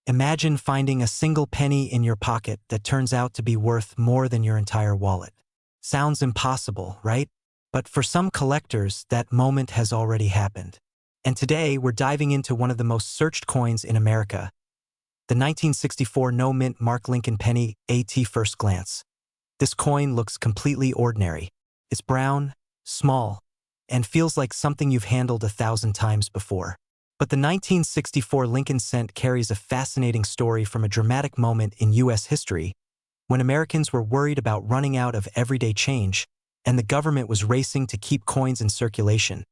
Imagine finding a single penny in your pocket that turns out to be worth more than your entire wallet. Sounds impossible, right? But for some collectors, that moment has already happened. And today, we're diving into one of the most searched coins in America, the 1964 no-mint Mark Lincoln penny at first glance. This coin looks completely ordinary. It's brown, small, and feels like something you've handled 1,000 times before. But the 1964 Lincoln cent carries a fascinating story from a dramatic moment in U.S. history when Americans were worried about running out of everyday change and the government was racing to keep coins in circulation.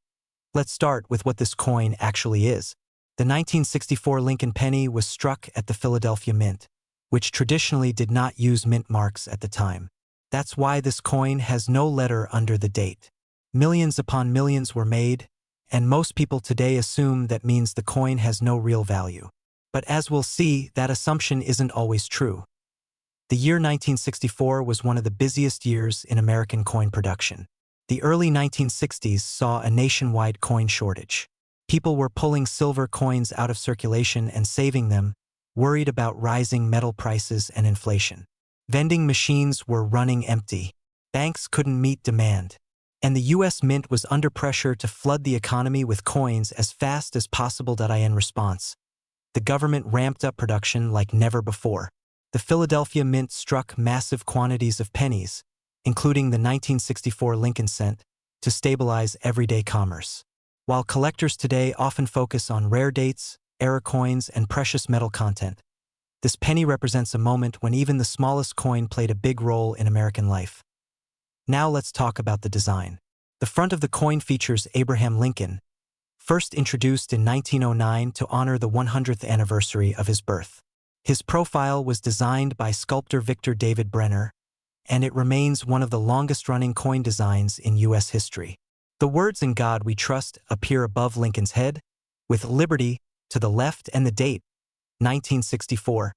Let's start with what this coin actually is. The 1964 Lincoln penny was struck at the Philadelphia Mint, which traditionally did not use mint marks at the time. That's why this coin has no letter under the date. Millions upon millions were made, and most people today assume that means the coin has no real value. But as we'll see, that assumption isn't always true. The year 1964 was one of the busiest years in American coin production. The early 1960s saw a nationwide coin shortage. People were pulling silver coins out of circulation and saving them, worried about rising metal prices and inflation. Vending machines were running empty. Banks couldn't meet demand. And the U.S. Mint was under pressure to flood the economy with coins as fast as possible. In response, the government ramped up production like never before. The Philadelphia Mint struck massive quantities of pennies, including the 1964 Lincoln cent, to stabilize everyday commerce. While collectors today often focus on rare dates, error coins, and precious metal content, this penny represents a moment when even the smallest coin played a big role in American life. Now let's talk about the design. The front of the coin features Abraham Lincoln, first introduced in 1909 to honor the 100th anniversary of his birth. His profile was designed by sculptor Victor David Brenner, and it remains one of the longest-running coin designs in U.S. history. The words "In God We Trust" appear above Lincoln's head, with Liberty to the left and the date, 1964.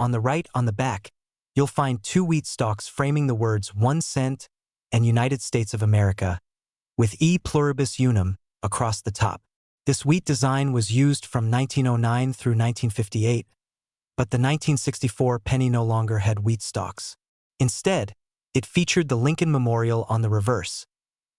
On the right, on the back, you'll find two wheat stalks framing the words 1 cent and United States of America, with E pluribus unum across the top. This wheat design was used from 1909 through 1958, but the 1964 penny no longer had wheat stalks. Instead, it featured the Lincoln Memorial on the reverse,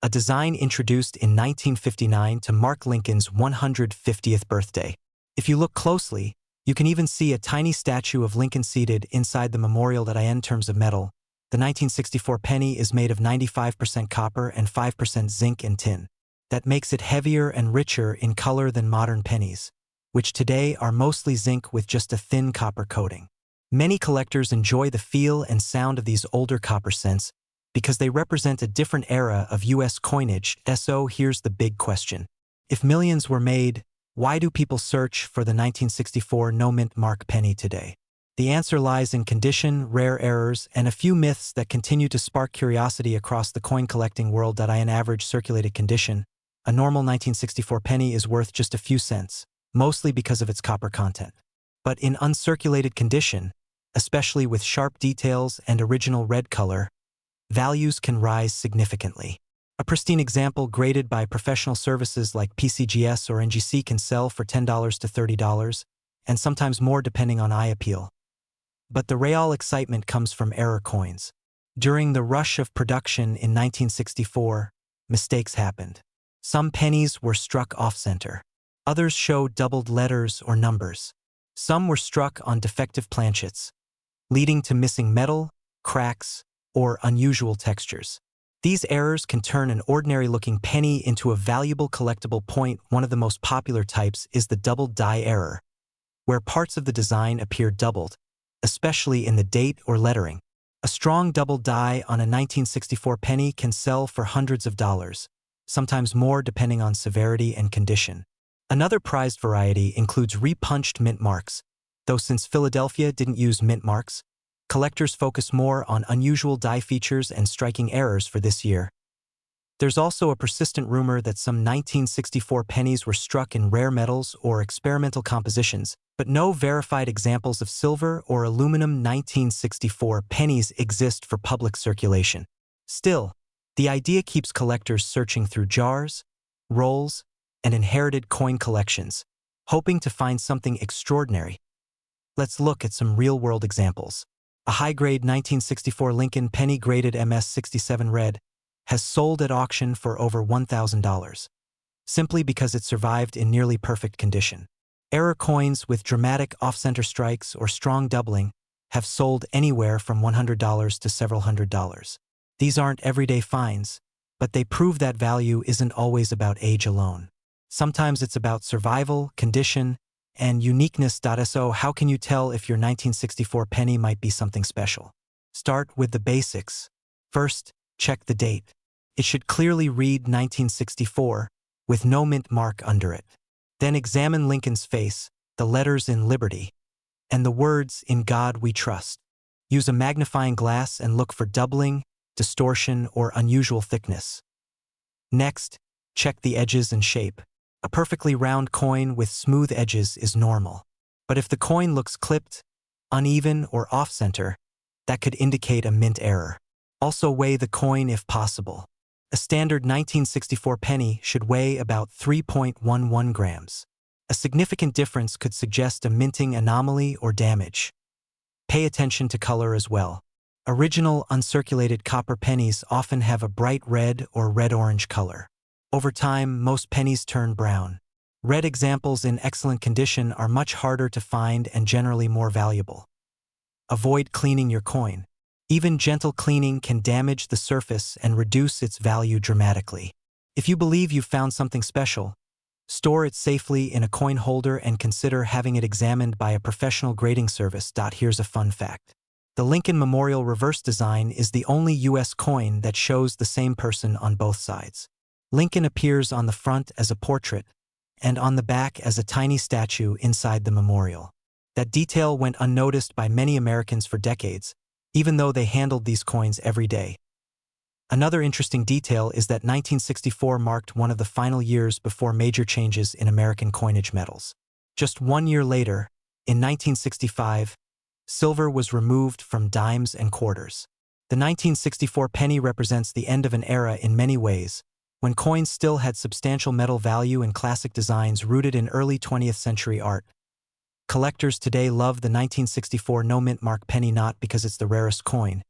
a design introduced in 1959 to mark Lincoln's 150th birthday. If you look closely, you can even see a tiny statue of Lincoln seated inside the memorial. In terms of metal, the 1964 penny is made of 95% copper and 5% zinc and tin. That makes it heavier and richer in color than modern pennies, which today are mostly zinc with just a thin copper coating. Many collectors enjoy the feel and sound of these older copper cents because they represent a different era of U.S. coinage. So here's the big question. If millions were made, why do people search for the 1964 no-mint Mark penny today? The answer lies in condition, rare errors, and a few myths that continue to spark curiosity across the coin collecting world. In average circulated condition, a normal 1964 penny is worth just a few cents, mostly because of its copper content. But in uncirculated condition, especially with sharp details and original red color, values can rise significantly. A pristine example graded by professional services like PCGS or NGC can sell for $10 to $30, and sometimes more depending on eye appeal. But the real excitement comes from error coins. During the rush of production in 1964, mistakes happened. Some pennies were struck off-center. Others showed doubled letters or numbers. Some were struck on defective planchets, leading to missing metal, cracks, or unusual textures. These errors can turn an ordinary-looking penny into a valuable collectible point. One of the most popular types is the doubled die error, where parts of the design appear doubled, especially in the date or lettering. A strong double die on a 1964 penny can sell for hundreds of dollars, sometimes more depending on severity and condition. Another prized variety includes repunched mint marks, though since Philadelphia didn't use mint marks, collectors focus more on unusual die features and striking errors for this year. There's also a persistent rumor that some 1964 pennies were struck in rare metals or experimental compositions, but no verified examples of silver or aluminum 1964 pennies exist for public circulation. Still, the idea keeps collectors searching through jars, rolls, and inherited coin collections, hoping to find something extraordinary. Let's look at some real-world examples. A high-grade 1964 Lincoln penny graded MS-67 red has sold at auction for over $1,000, simply because it survived in nearly perfect condition. Error coins with dramatic off-center strikes or strong doubling have sold anywhere from $100 to several $100s. These aren't everyday finds, but they prove that value isn't always about age alone. Sometimes it's about survival, condition, and uniqueness. So how can you tell if your 1964 penny might be something special? Start with the basics. First, check the date. It should clearly read 1964, with no mint mark under it. Then examine Lincoln's face, the letters in Liberty, and the words "In God We Trust." Use a magnifying glass and look for doubling, distortion, or unusual thickness. Next, check the edges and shape. A perfectly round coin with smooth edges is normal. But if the coin looks clipped, uneven, or off-center, that could indicate a mint error. Also weigh the coin if possible. A standard 1964 penny should weigh about 3.11 grams. A significant difference could suggest a minting anomaly or damage. Pay attention to color as well. Original uncirculated copper pennies often have a bright red or red-orange color. Over time, most pennies turn brown. Red examples in excellent condition are much harder to find and generally more valuable. Avoid cleaning your coin. Even gentle cleaning can damage the surface and reduce its value dramatically. If you believe you've found something special, store it safely in a coin holder and consider having it examined by a professional grading service. Here's a fun fact. The Lincoln Memorial reverse design is the only U.S. coin that shows the same person on both sides. Lincoln appears on the front as a portrait, and on the back as a tiny statue inside the memorial. That detail went unnoticed by many Americans for decades, even though they handled these coins every day. Another interesting detail is that 1964 marked one of the final years before major changes in American coinage metals. Just 1 year later, in 1965, silver was removed from dimes and quarters. The 1964 penny represents the end of an era in many ways, when coins still had substantial metal value and classic designs rooted in early 20th century art. Collectors today love the 1964 no-mint mark penny not because it's the rarest coin,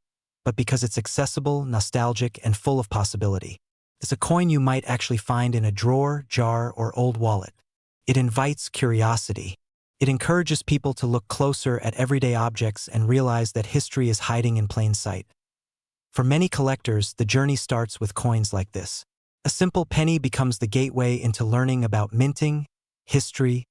but because it's accessible, nostalgic, and full of possibility. It's a coin you might actually find in a drawer, jar, or old wallet. It invites curiosity. It encourages people to look closer at everyday objects and realize that history is hiding in plain sight. For many collectors, the journey starts with coins like this. A simple penny becomes the gateway into learning about minting, history,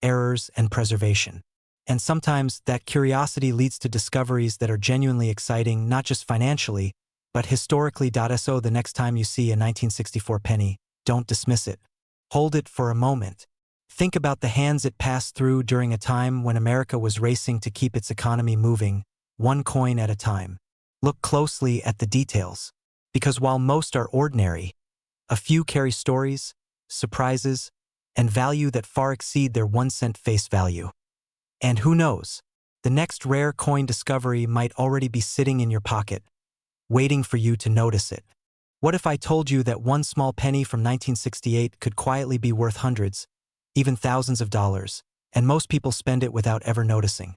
errors, and preservation. And sometimes that curiosity leads to discoveries that are genuinely exciting, not just financially, but historically. So the next time you see a 1964 penny, don't dismiss it. Hold it for a moment. Think about the hands it passed through during a time when America was racing to keep its economy moving, one coin at a time. Look closely at the details, because while most are ordinary, a few carry stories, surprises, and value that far exceed their 1-cent face value. And who knows, the next rare coin discovery might already be sitting in your pocket, waiting for you to notice it. What if I told you that one small penny from 1968 could quietly be worth hundreds, even thousands of dollars, and most people spend it without ever noticing?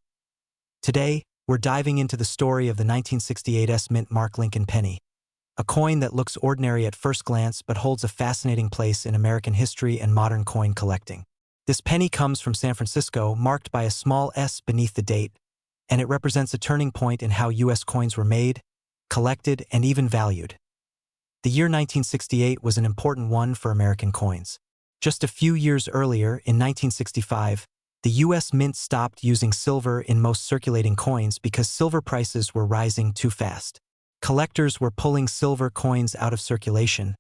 Today, we're diving into the story of the 1968 mint mark Lincoln penny, a coin that looks ordinary at first glance but holds a fascinating place in American history and modern coin collecting. This penny comes from San Francisco, marked by a small S beneath the date, and it represents a turning point in how U.S. coins were made, collected, and even valued. The year 1968 was an important one for American coins. Just a few years earlier, in 1965, the U.S. Mint stopped using silver in most circulating coins because silver prices were rising too fast. Collectors were pulling silver coins out of circulation,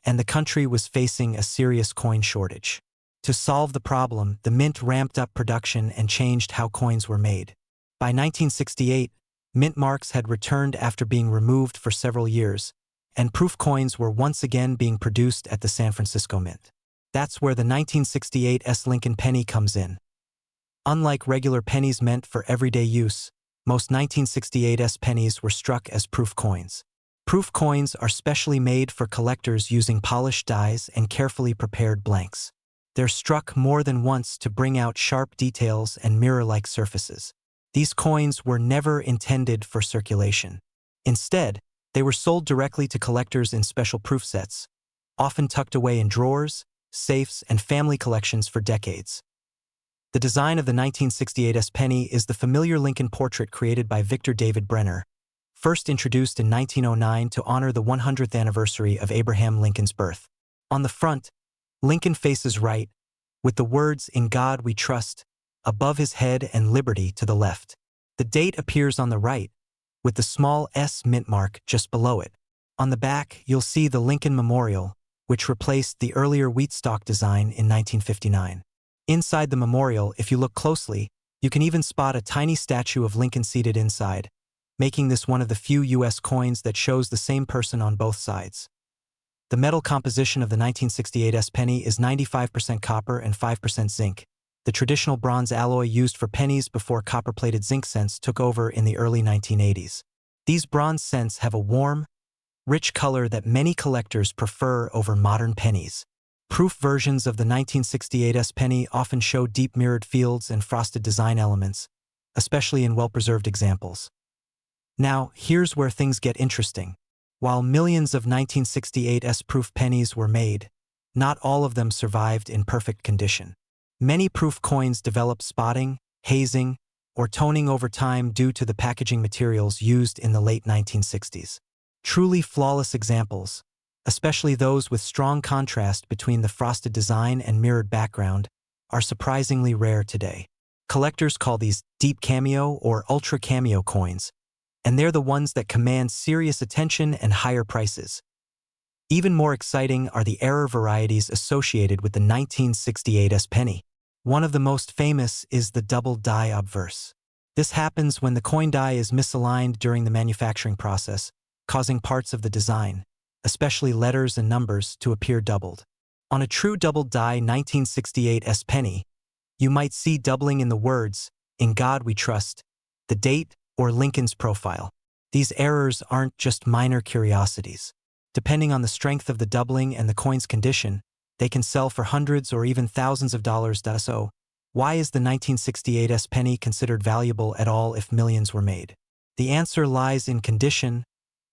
and the country was facing a serious coin shortage. To solve the problem, the Mint ramped up production and changed how coins were made. By 1968, mint marks had returned after being removed for several years, and proof coins were once again being produced at the San Francisco Mint. That's where the 1968 Lincoln penny comes in. Unlike regular pennies meant for everyday use, most 1968 pennies were struck as proof coins. Proof coins are specially made for collectors using polished dies and carefully prepared blanks. They're struck more than once to bring out sharp details and mirror-like surfaces. These coins were never intended for circulation. Instead, they were sold directly to collectors in special proof sets, often tucked away in drawers, safes, and family collections for decades. The design of the 1968 penny is the familiar Lincoln portrait created by Victor David Brenner, first introduced in 1909 to honor the 100th anniversary of Abraham Lincoln's birth. On the front, Lincoln faces right, with the words "In God We Trust" above his head and "Liberty" to the left. The date appears on the right, with the small S mint mark just below it. On the back, you'll see the Lincoln Memorial, which replaced the earlier Wheatstock design in 1959. Inside the memorial, if you look closely, you can even spot a tiny statue of Lincoln seated inside, making this one of the few U.S. coins that shows the same person on both sides. The metal composition of the 1968 penny is 95% copper and 5% zinc, the traditional bronze alloy used for pennies before copper-plated zinc cents took over in the early 1980s. These bronze cents have a warm, rich color that many collectors prefer over modern pennies. Proof versions of the 1968 penny often show deep mirrored fields and frosted design elements, especially in well-preserved examples. Now, here's where things get interesting. While millions of 1968 proof pennies were made, not all of them survived in perfect condition. Many proof coins developed spotting, hazing, or toning over time due to the packaging materials used in the late 1960s. Truly flawless examples, especially those with strong contrast between the frosted design and mirrored background, are surprisingly rare today. Collectors call these deep cameo or ultra cameo coins, and they're the ones that command serious attention and higher prices. Even more exciting are the error varieties associated with the 1968 penny. One of the most famous is the double die obverse. This happens when the coin die is misaligned during the manufacturing process, causing parts of the design, especially letters and numbers, to appear doubled. On a true double die 1968 penny, you might see doubling in the words, "In God We Trust," the date, or Lincoln's profile. These errors aren't just minor curiosities. Depending on the strength of the doubling and the coin's condition, they can sell for hundreds or even thousands of dollars. So, why is the 1968 penny considered valuable at all if millions were made? The answer lies in condition,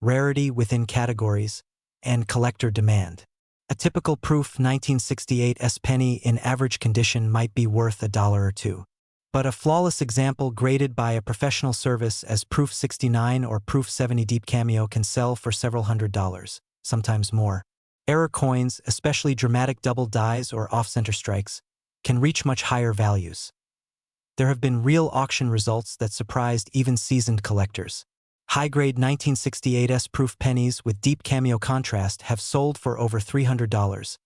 rarity within categories, and collector demand. A typical proof 1968 penny in average condition might be worth $1 or $2. But a flawless example graded by a professional service as Proof 69 or Proof 70 Deep Cameo can sell for several $100s, sometimes more. Error coins, especially dramatic double dies or off-center strikes, can reach much higher values. There have been real auction results that surprised even seasoned collectors. High-grade 1968 proof pennies with deep cameo contrast have sold for over $300,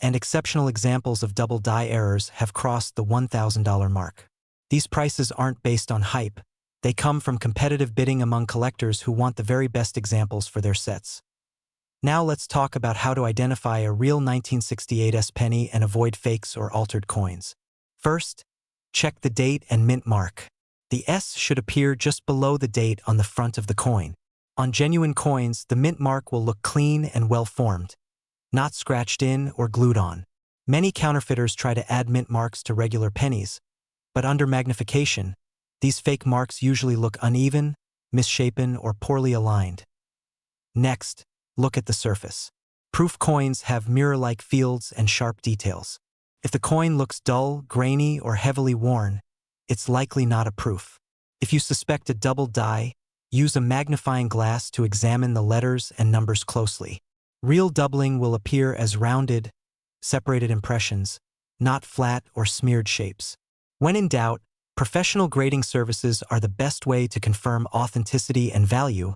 and exceptional examples of double die errors have crossed the $1,000 mark. These prices aren't based on hype. They come from competitive bidding among collectors who want the very best examples for their sets. Now let's talk about how to identify a real 1968 penny and avoid fakes or altered coins. First, check the date and mint mark. The S should appear just below the date on the front of the coin. On genuine coins, the mint mark will look clean and well-formed, not scratched in or glued on. Many counterfeiters try to add mint marks to regular pennies, but under magnification, these fake marks usually look uneven, misshapen, or poorly aligned. Next, look at the surface. Proof coins have mirror-like fields and sharp details. If the coin looks dull, grainy, or heavily worn, it's likely not a proof. If you suspect a double die, use a magnifying glass to examine the letters and numbers closely. Real doubling will appear as rounded, separated impressions, not flat or smeared shapes. When in doubt, professional grading services are the best way to confirm authenticity and value.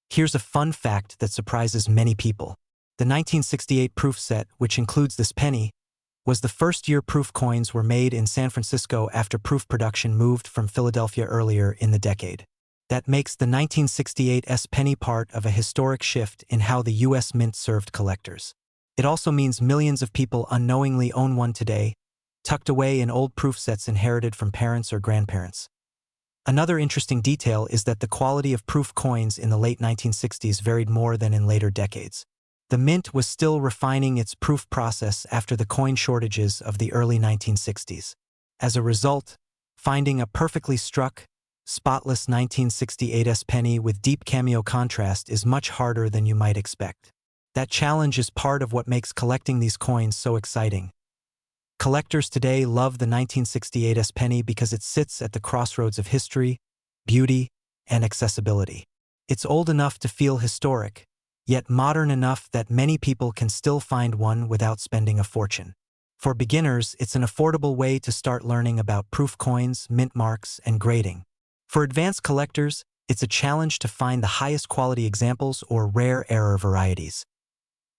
Here's a fun fact that surprises many people. The 1968 proof set, which includes this penny, was the first year proof coins were made in San Francisco after proof production moved from Philadelphia earlier in the decade. That makes the 1968 penny part of a historic shift in how the U.S. Mint served collectors. It also means millions of people unknowingly own one today, tucked away in old proof sets inherited from parents or grandparents. Another interesting detail is that the quality of proof coins in the late 1960s varied more than in later decades. The mint was still refining its proof process after the coin shortages of the early 1960s. As a result, finding a perfectly struck, spotless 1968 penny with deep cameo contrast is much harder than you might expect. That challenge is part of what makes collecting these coins so exciting. Collectors today love the 1968 penny because it sits at the crossroads of history, beauty, and accessibility. It's old enough to feel historic, yet modern enough that many people can still find one without spending a fortune. For beginners, it's an affordable way to start learning about proof coins, mint marks, and grading. For advanced collectors, it's a challenge to find the highest quality examples or rare error varieties.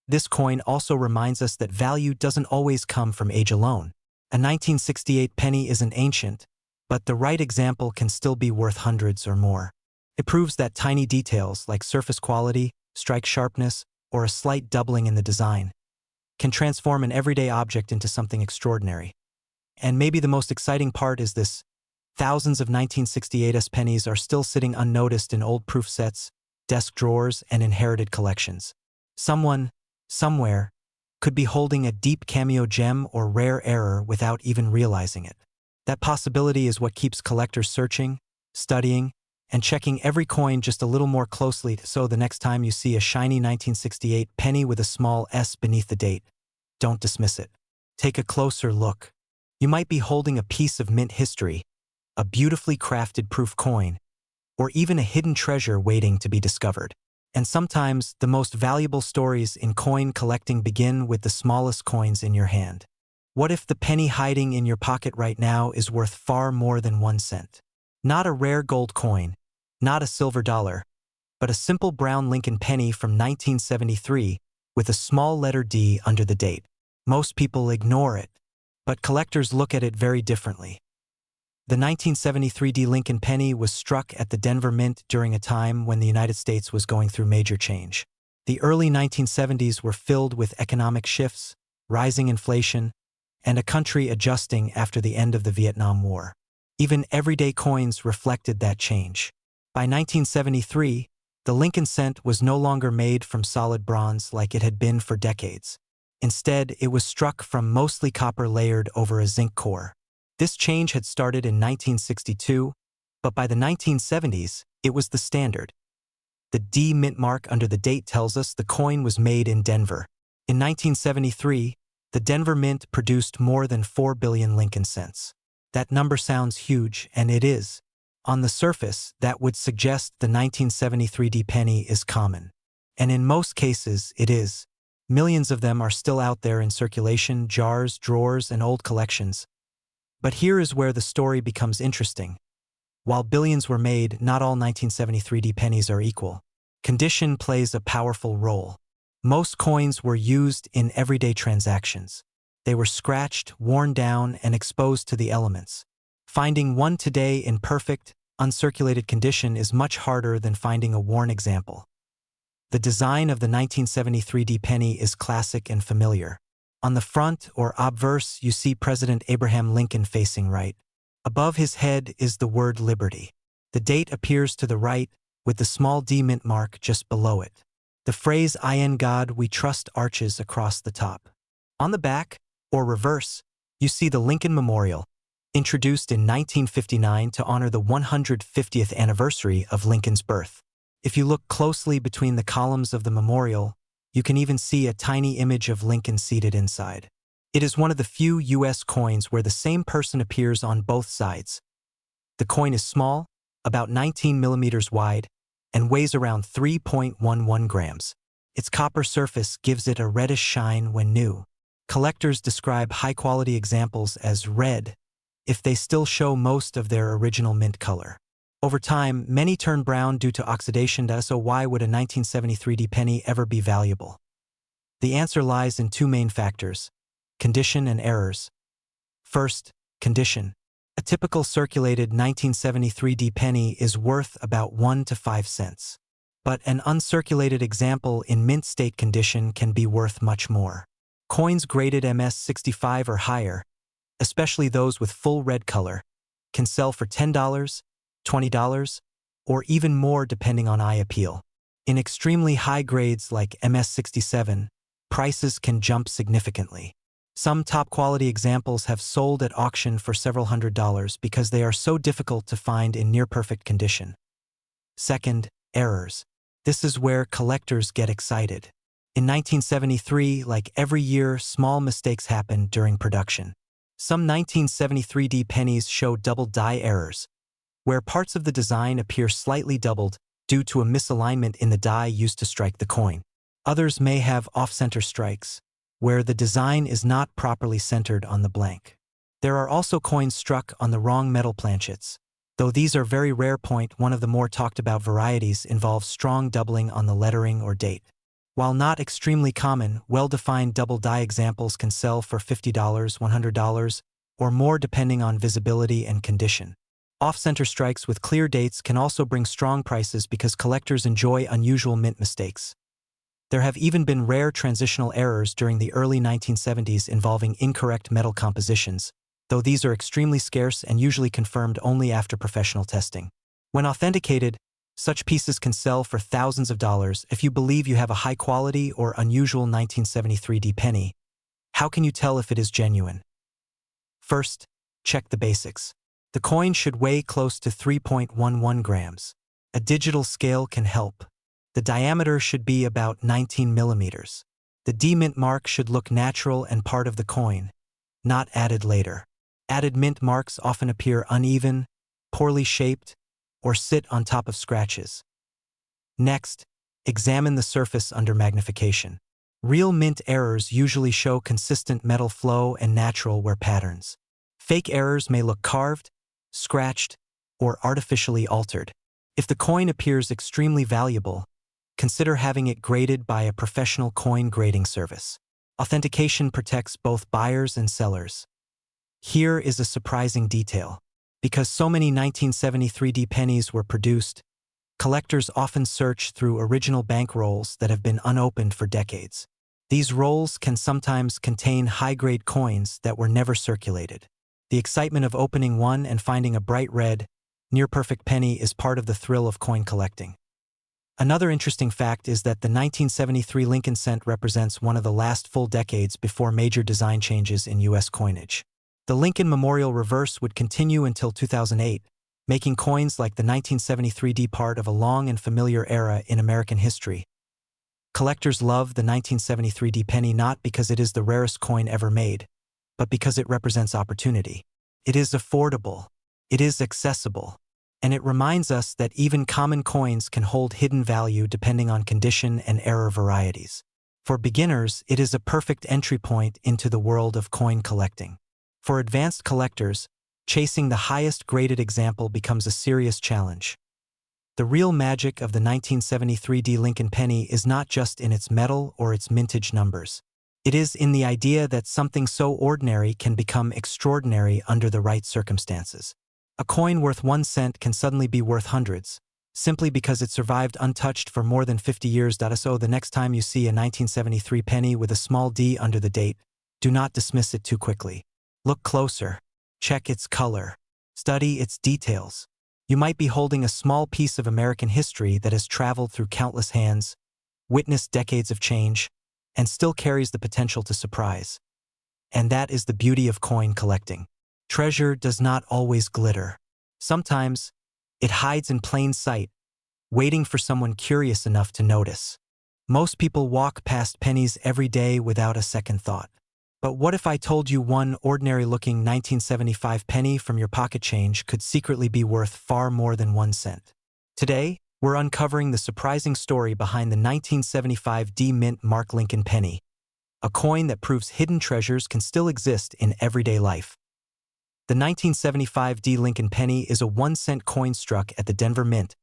This coin also reminds us that value doesn't always come from age alone. A 1968 penny isn't ancient, but the right example can still be worth hundreds or more. It proves that tiny details like surface quality, strike sharpness, or a slight doubling in the design can transform an everyday object into something extraordinary. And maybe the most exciting part is this: thousands of 1968 pennies are still sitting unnoticed in old proof sets, desk drawers, and inherited collections. Someone, somewhere, could be holding a deep cameo gem or rare error without even realizing it. That possibility is what keeps collectors searching, studying, and checking every coin just a little more closely, so the next time you see a shiny 1968 penny with a small S beneath the date, don't dismiss it. Take a closer look. You might be holding a piece of mint history, a beautifully crafted proof coin, or even a hidden treasure waiting to be discovered. And sometimes, the most valuable stories in coin collecting begin with the smallest coins in your hand. What if the penny hiding in your pocket right now is worth far more than 1 cent? Not a rare gold coin, not a silver dollar, but a simple brown Lincoln penny from 1973 with a small letter D under the date. Most people ignore it, but collectors look at it very differently. The 1973 D Lincoln penny was struck at the Denver Mint during a time when the United States was going through major change. The early 1970s were filled with economic shifts, rising inflation, and a country adjusting after the end of the Vietnam War. Even everyday coins reflected that change. By 1973, the Lincoln cent was no longer made from solid bronze like it had been for decades. Instead, it was struck from mostly copper layered over a zinc core. This change had started in 1962, but by the 1970s, it was the standard. The D mint mark under the date tells us the coin was made in Denver. In 1973, the Denver Mint produced more than 4 billion Lincoln cents. That number sounds huge, and it is. On the surface, that would suggest the 1973 D penny is common. And in most cases, it is. Millions of them are still out there in circulation, jars, drawers, and old collections. But here is where the story becomes interesting. While billions were made, not all 1973 D pennies are equal. Condition plays a powerful role. Most coins were used in everyday transactions. They were scratched, worn down, and exposed to the elements. Finding one today in perfect, uncirculated condition is much harder than finding a worn example. The design of the 1973 D penny is classic and familiar. On the front, or obverse, you see President Abraham Lincoln facing right. Above his head is the word Liberty. The date appears to the right, with the small D mint mark just below it. The phrase "In God We Trust" arches across the top. On the back, or reverse, you see the Lincoln Memorial, introduced in 1959 to honor the 150th anniversary of Lincoln's birth. If you look closely between the columns of the memorial, you can even see a tiny image of Lincoln seated inside. It is one of the few U.S. coins where the same person appears on both sides. The coin is small, about 19 millimeters wide, and weighs around 3.11 grams. Its copper surface gives it a reddish shine when new. Collectors describe high-quality examples as red if they still show most of their original mint color. Over time, many turn brown due to oxidation. So why would a 1973 D penny ever be valuable? The answer lies in two main factors: condition and errors. First, condition. A typical circulated 1973 D penny is worth about 1 to 5 cents. But an uncirculated example in mint state condition can be worth much more. Coins graded MS-65 or higher, especially those with full red color, can sell for $10, $20, or even more depending on eye appeal. In extremely high grades like MS-67, prices can jump significantly. Some top-quality examples have sold at auction for several $100s because they are so difficult to find in near-perfect condition. Second, errors. This is where collectors get excited. In 1973, like every year, small mistakes happened during production. Some 1973D pennies show double die errors, where parts of the design appear slightly doubled due to a misalignment in the die used to strike the coin. Others may have off-center strikes, where the design is not properly centered on the blank. There are also coins struck on the wrong metal planchets. Though these are very rare, one of the more talked about varieties involves strong doubling on the lettering or date. While not extremely common, well-defined double die examples can sell for $50, $100, or more depending on visibility and condition. Off-center strikes with clear dates can also bring strong prices because collectors enjoy unusual mint mistakes. There have even been rare transitional errors during the early 1970s involving incorrect metal compositions, though these are extremely scarce and usually confirmed only after professional testing. When authenticated, such pieces can sell for thousands of dollars if you believe you have a high-quality or unusual 1973D penny. How can you tell if it is genuine? First, check the basics. The coin should weigh close to 3.11 grams. A digital scale can help. The diameter should be about 19 millimeters. The D mint mark should look natural and part of the coin, not added later. Added mint marks often appear uneven, poorly shaped, or sit on top of scratches. Next, examine the surface under magnification. Real mint errors usually show consistent metal flow and natural wear patterns. Fake errors may look carved, scratched, or artificially altered. If the coin appears extremely valuable, consider having it graded by a professional coin grading service. Authentication protects both buyers and sellers. Here is a surprising detail. Because so many 1973D pennies were produced, collectors often search through original bank rolls that have been unopened for decades. These rolls can sometimes contain high-grade coins that were never circulated. The excitement of opening one and finding a bright red, near-perfect penny is part of the thrill of coin collecting. Another interesting fact is that the 1973 Lincoln cent represents one of the last full decades before major design changes in U.S. coinage. The Lincoln Memorial reverse would continue until 2008, making coins like the 1973D part of a long and familiar era in American history. Collectors love the 1973D penny not because it is the rarest coin ever made, but because it represents opportunity. It is affordable, it is accessible, and it reminds us that even common coins can hold hidden value depending on condition and error varieties. For beginners, it is a perfect entry point into the world of coin collecting. For advanced collectors, chasing the highest graded example becomes a serious challenge. The real magic of the 1973D Lincoln penny is not just in its metal or its mintage numbers. It is in the idea that something so ordinary can become extraordinary under the right circumstances. A coin worth 1 cent can suddenly be worth hundreds, simply because it survived untouched for more than 50 years. So the next time you see a 1973 penny with a small d under the date, do not dismiss it too quickly. Look closer. Check its color. Study its details. You might be holding a small piece of American history that has traveled through countless hands, witnessed decades of change, and still carries the potential to surprise. And that is the beauty of coin collecting. Treasure does not always glitter. Sometimes, it hides in plain sight, waiting for someone curious enough to notice. Most people walk past pennies every day without a second thought. But what if I told you one ordinary-looking 1975 penny from your pocket change could secretly be worth far more than 1 cent? Today, we're uncovering the surprising story behind the 1975 D Mint Mark Lincoln penny, a coin that proves hidden treasures can still exist in everyday life. The 1975 D Lincoln penny is a 1-cent coin struck at the Denver Mint,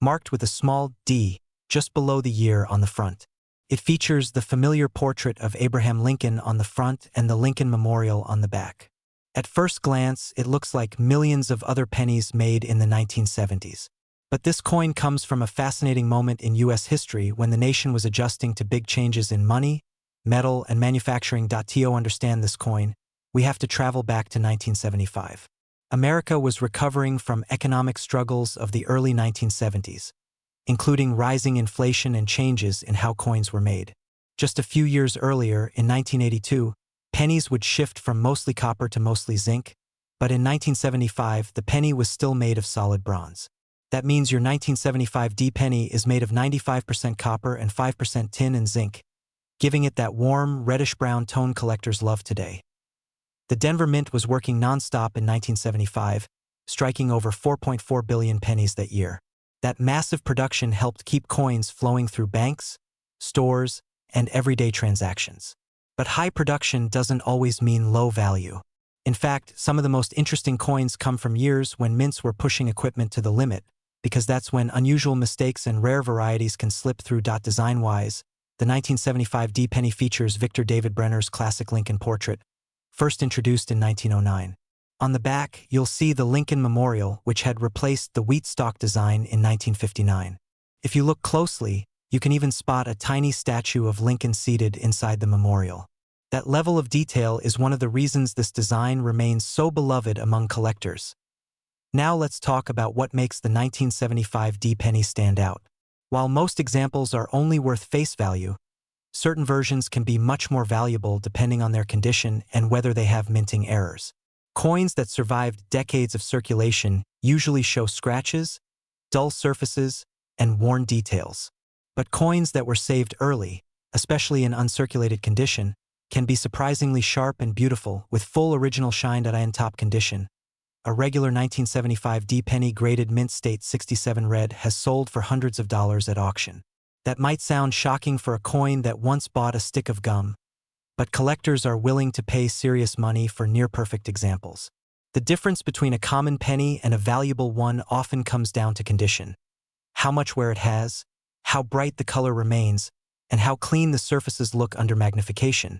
marked with a small D just below the year on the front. It features the familiar portrait of Abraham Lincoln on the front and the Lincoln Memorial on the back. At first glance, it looks like millions of other pennies made in the 1970s. But this coin comes from a fascinating moment in U.S. history when the nation was adjusting to big changes in money, metal, and manufacturing. To understand this coin, we have to travel back to 1975. America was recovering from economic struggles of the early 1970s. including rising inflation and changes in how coins were made. Just a few years earlier, in 1982, pennies would shift from mostly copper to mostly zinc, but in 1975, the penny was still made of solid bronze. That means your 1975 D penny is made of 95% copper and 5% tin and zinc, giving it that warm, reddish-brown tone collectors love today. The Denver Mint was working nonstop in 1975, striking over 4.4 billion pennies that year. That massive production helped keep coins flowing through banks, stores, and everyday transactions. But high production doesn't always mean low value. In fact, some of the most interesting coins come from years when mints were pushing equipment to the limit, because that's when unusual mistakes and rare varieties can slip through. Design-wise, the 1975 D penny features Victor David Brenner's classic Lincoln portrait, first introduced in 1909. On the back, you'll see the Lincoln Memorial, which had replaced the wheat stalk design in 1959. If you look closely, you can even spot a tiny statue of Lincoln seated inside the memorial. That level of detail is one of the reasons this design remains so beloved among collectors. Now let's talk about what makes the 1975 D penny stand out. While most examples are only worth face value, certain versions can be much more valuable depending on their condition and whether they have minting errors. Coins that survived decades of circulation usually show scratches, dull surfaces, and worn details. But coins that were saved early, especially in uncirculated condition, can be surprisingly sharp and beautiful with full original shine in top condition. A regular 1975 D penny graded mint state 67 red has sold for hundreds of dollars at auction. That might sound shocking for a coin that once bought a stick of gum, but collectors are willing to pay serious money for near-perfect examples. The difference between a common penny and a valuable one often comes down to condition. How much wear it has, how bright the color remains, and how clean the surfaces look under magnification.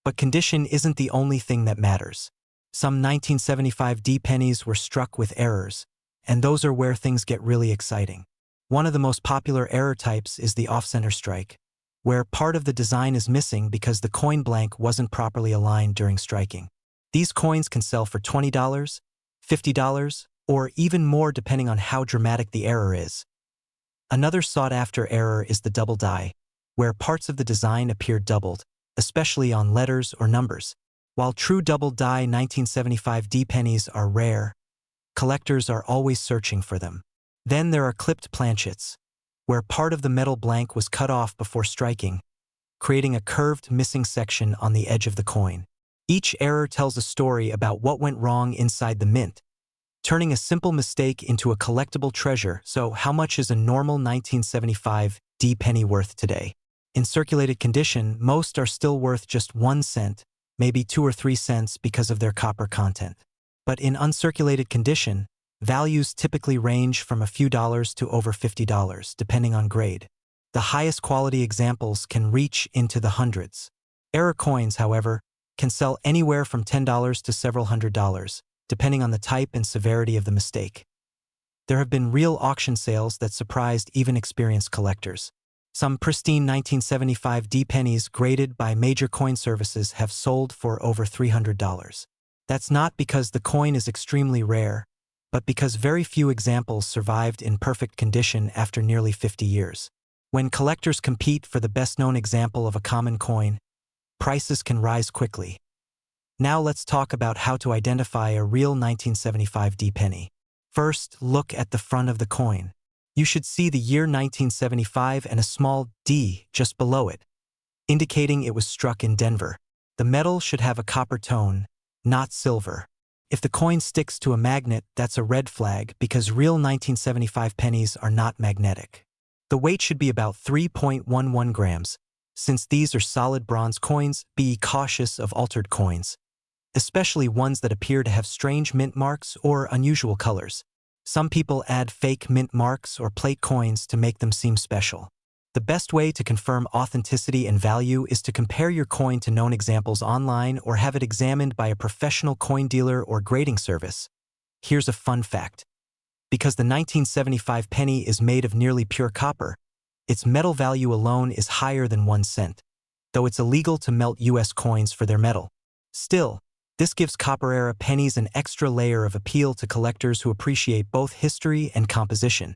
But condition isn't the only thing that matters. Some 1975 D pennies were struck with errors, and those are where things get really exciting. One of the most popular error types is the off-center strike, where part of the design is missing because the coin blank wasn't properly aligned during striking. These coins can sell for $20, $50, or even more depending on how dramatic the error is. Another sought-after error is the double die, where parts of the design appear doubled, especially on letters or numbers. While true double die 1975 D pennies are rare, collectors are always searching for them. Then there are clipped planchets, where part of the metal blank was cut off before striking, creating a curved missing section on the edge of the coin. Each error tells a story about what went wrong inside the mint, turning a simple mistake into a collectible treasure. So how much is a normal 1975 D penny worth today? In circulated condition, most are still worth just 1 cent, maybe 2 or 3 cents because of their copper content. But in uncirculated condition, values typically range from a few dollars to over $50, depending on grade. The highest quality examples can reach into the hundreds. Error coins, however, can sell anywhere from $10 to several $100s, depending on the type and severity of the mistake. There have been real auction sales that surprised even experienced collectors. Some pristine 1975 D pennies graded by major coin services have sold for over $300. That's not because the coin is extremely rare, but because very few examples survived in perfect condition after nearly 50 years. When collectors compete for the best-known example of a common coin, prices can rise quickly. Now let's talk about how to identify a real 1975 D penny. First, look at the front of the coin. You should see the year 1975 and a small D just below it, indicating it was struck in Denver. The metal should have a copper tone, not silver. If the coin sticks to a magnet, that's a red flag because real 1975 pennies are not magnetic. The weight should be about 3.11 grams. Since these are solid bronze coins, be cautious of altered coins, especially ones that appear to have strange mint marks or unusual colors. Some people add fake mint marks or plate coins to make them seem special. The best way to confirm authenticity and value is to compare your coin to known examples online or have it examined by a professional coin dealer or grading service. Here's a fun fact. Because the 1975 penny is made of nearly pure copper, its metal value alone is higher than 1 cent, though it's illegal to melt US coins for their metal. Still, this gives copper-era pennies an extra layer of appeal to collectors who appreciate both history and composition.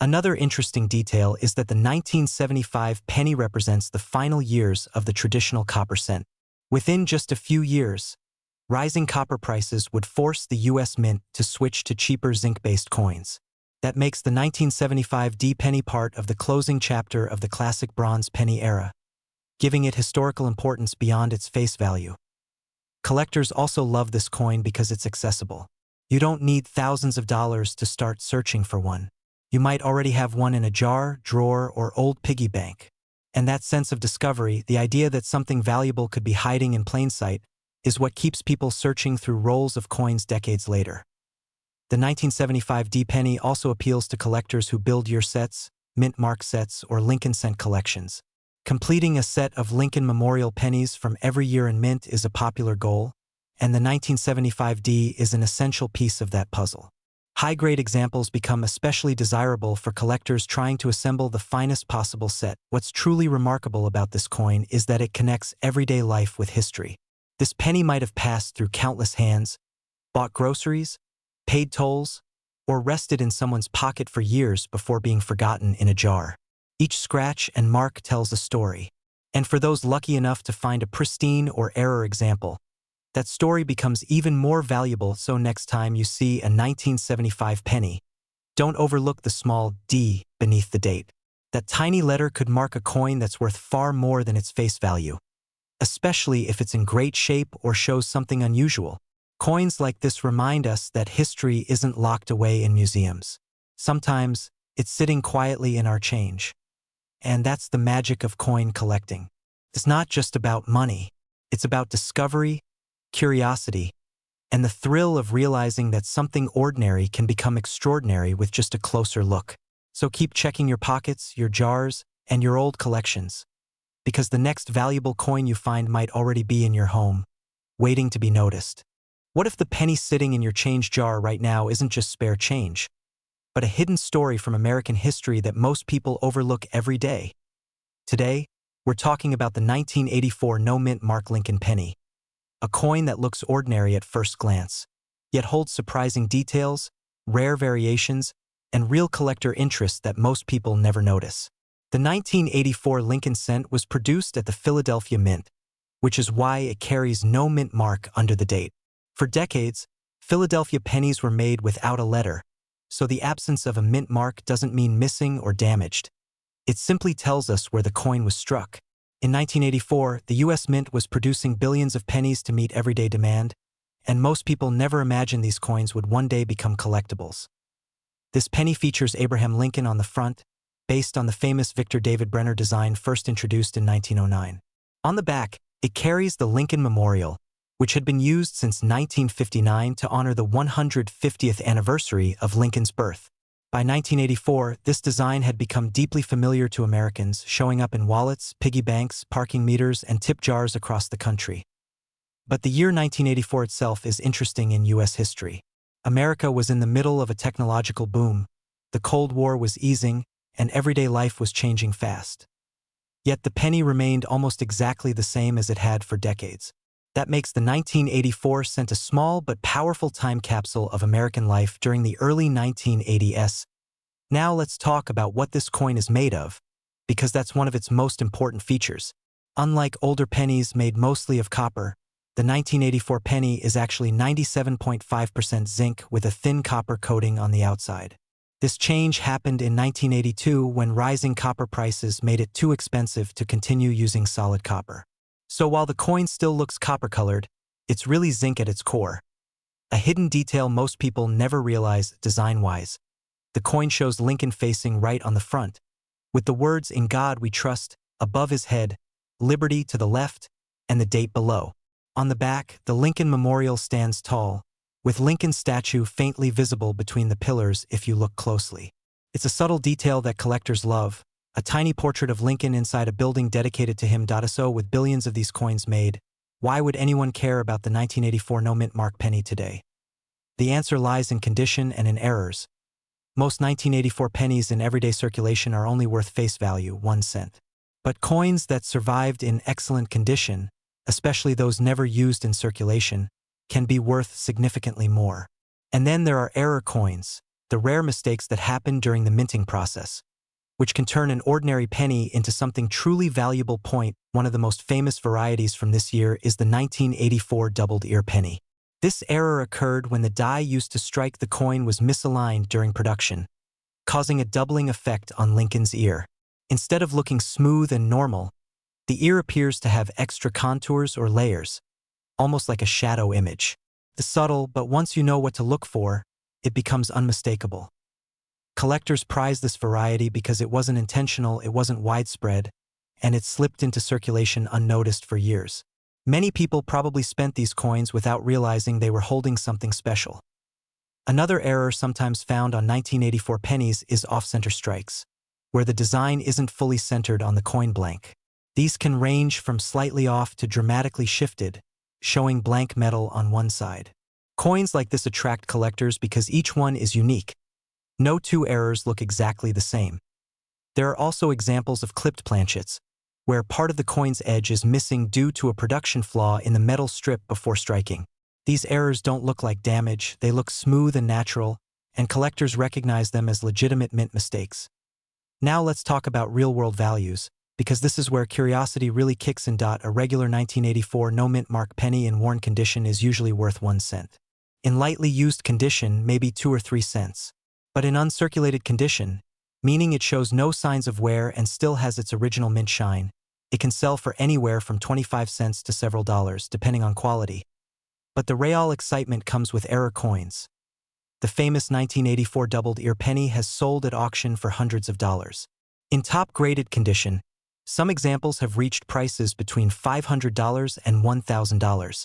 Another interesting detail is that the 1975 penny represents the final years of the traditional copper cent. Within just a few years, rising copper prices would force the U.S. Mint to switch to cheaper zinc-based coins. That makes the 1975 D penny part of the closing chapter of the classic bronze penny era, giving it historical importance beyond its face value. Collectors also love this coin because it's accessible. You don't need thousands of dollars to start searching for one. You might already have one in a jar, drawer, or old piggy bank. And that sense of discovery, the idea that something valuable could be hiding in plain sight, is what keeps people searching through rolls of coins decades later. The 1975 D penny also appeals to collectors who build year sets, mint mark sets, or Lincoln cent collections. Completing a set of Lincoln Memorial pennies from every year in mint is a popular goal, and the 1975 D is an essential piece of that puzzle. High-grade examples become especially desirable for collectors trying to assemble the finest possible set. What's truly remarkable about this coin is that it connects everyday life with history. This penny might have passed through countless hands, bought groceries, paid tolls, or rested in someone's pocket for years before being forgotten in a jar. Each scratch and mark tells a story. And for those lucky enough to find a pristine or error example, that story becomes even more valuable. So next time you see a 1975 penny, don't overlook the small D beneath the date. That tiny letter could mark a coin that's worth far more than its face value, especially if it's in great shape or shows something unusual. Coins like this remind us that history isn't locked away in museums. Sometimes it's sitting quietly in our change. And that's the magic of coin collecting. It's not just about money. It's about discovery, curiosity, and the thrill of realizing that something ordinary can become extraordinary with just a closer look. So keep checking your pockets, your jars, and your old collections, because the next valuable coin you find might already be in your home, waiting to be noticed. What if the penny sitting in your change jar right now isn't just spare change, but a hidden story from American history that most people overlook every day? Today, we're talking about the 1984 no-mint mark Lincoln penny, a coin that looks ordinary at first glance, yet holds surprising details, rare variations, and real collector interest that most people never notice. The 1984 Lincoln cent was produced at the Philadelphia Mint, which is why it carries no mint mark under the date. For decades, Philadelphia pennies were made without a letter, so the absence of a mint mark doesn't mean missing or damaged. It simply tells us where the coin was struck. In 1984, the U.S. Mint was producing billions of pennies to meet everyday demand, and most people never imagined these coins would one day become collectibles. This penny features Abraham Lincoln on the front, based on the famous Victor David Brenner design first introduced in 1909. On the back, it carries the Lincoln Memorial, which had been used since 1959 to honor the 150th anniversary of Lincoln's birth. By 1984, this design had become deeply familiar to Americans, showing up in wallets, piggy banks, parking meters, and tip jars across the country. But the year 1984 itself is interesting in U.S. history. America was in the middle of a technological boom, the Cold War was easing, and everyday life was changing fast. Yet the penny remained almost exactly the same as it had for decades. That makes the 1984 cent a small but powerful time capsule of American life during the early 1980s. Now let's talk about what this coin is made of, because that's one of its most important features. Unlike older pennies made mostly of copper, the 1984 penny is actually 97.5% zinc with a thin copper coating on the outside. This change happened in 1982 when rising copper prices made it too expensive to continue using solid copper. So while the coin still looks copper-colored, it's really zinc at its core. A hidden detail most people never realize design-wise. The coin shows Lincoln facing right on the front, with the words "In God We Trust" above his head, "Liberty" to the left, and the date below. On the back, the Lincoln Memorial stands tall, with Lincoln's statue faintly visible between the pillars if you look closely. It's a subtle detail that collectors love, a tiny portrait of Lincoln inside a building dedicated to him. So with billions of these coins made, why would anyone care about the 1984 no-mint mark penny today? The answer lies in condition and in errors. Most 1984 pennies in everyday circulation are only worth face value, 1 cent. But coins that survived in excellent condition, especially those never used in circulation, can be worth significantly more. And then there are error coins, the rare mistakes that happen during the minting process, which can turn an ordinary penny into something truly valuable. One of the most famous varieties from this year is the 1984 doubled ear penny. This error occurred when the die used to strike the coin was misaligned during production, causing a doubling effect on Lincoln's ear. Instead of looking smooth and normal, the ear appears to have extra contours or layers, almost like a shadow image. It's subtle, but once you know what to look for, it becomes unmistakable. Collectors prize this variety because it wasn't intentional, it wasn't widespread, and it slipped into circulation unnoticed for years. Many people probably spent these coins without realizing they were holding something special. Another error sometimes found on 1984 pennies is off-center strikes, where the design isn't fully centered on the coin blank. These can range from slightly off to dramatically shifted, showing blank metal on one side. Coins like this attract collectors because each one is unique. No two errors look exactly the same. There are also examples of clipped planchets, where part of the coin's edge is missing due to a production flaw in the metal strip before striking. These errors don't look like damage, they look smooth and natural, and collectors recognize them as legitimate mint mistakes. Now let's talk about real-world values, because this is where curiosity really kicks in. A regular 1984 no-mint mark penny in worn condition is usually worth 1 cent. In lightly used condition, maybe 2 or 3 cents. But in uncirculated condition, meaning it shows no signs of wear and still has its original mint shine, it can sell for anywhere from 25 cents to several dollars, depending on quality. But the real excitement comes with error coins. The famous 1984 doubled ear penny has sold at auction for hundreds of dollars. In top-graded condition, some examples have reached prices between $500 and $1,000,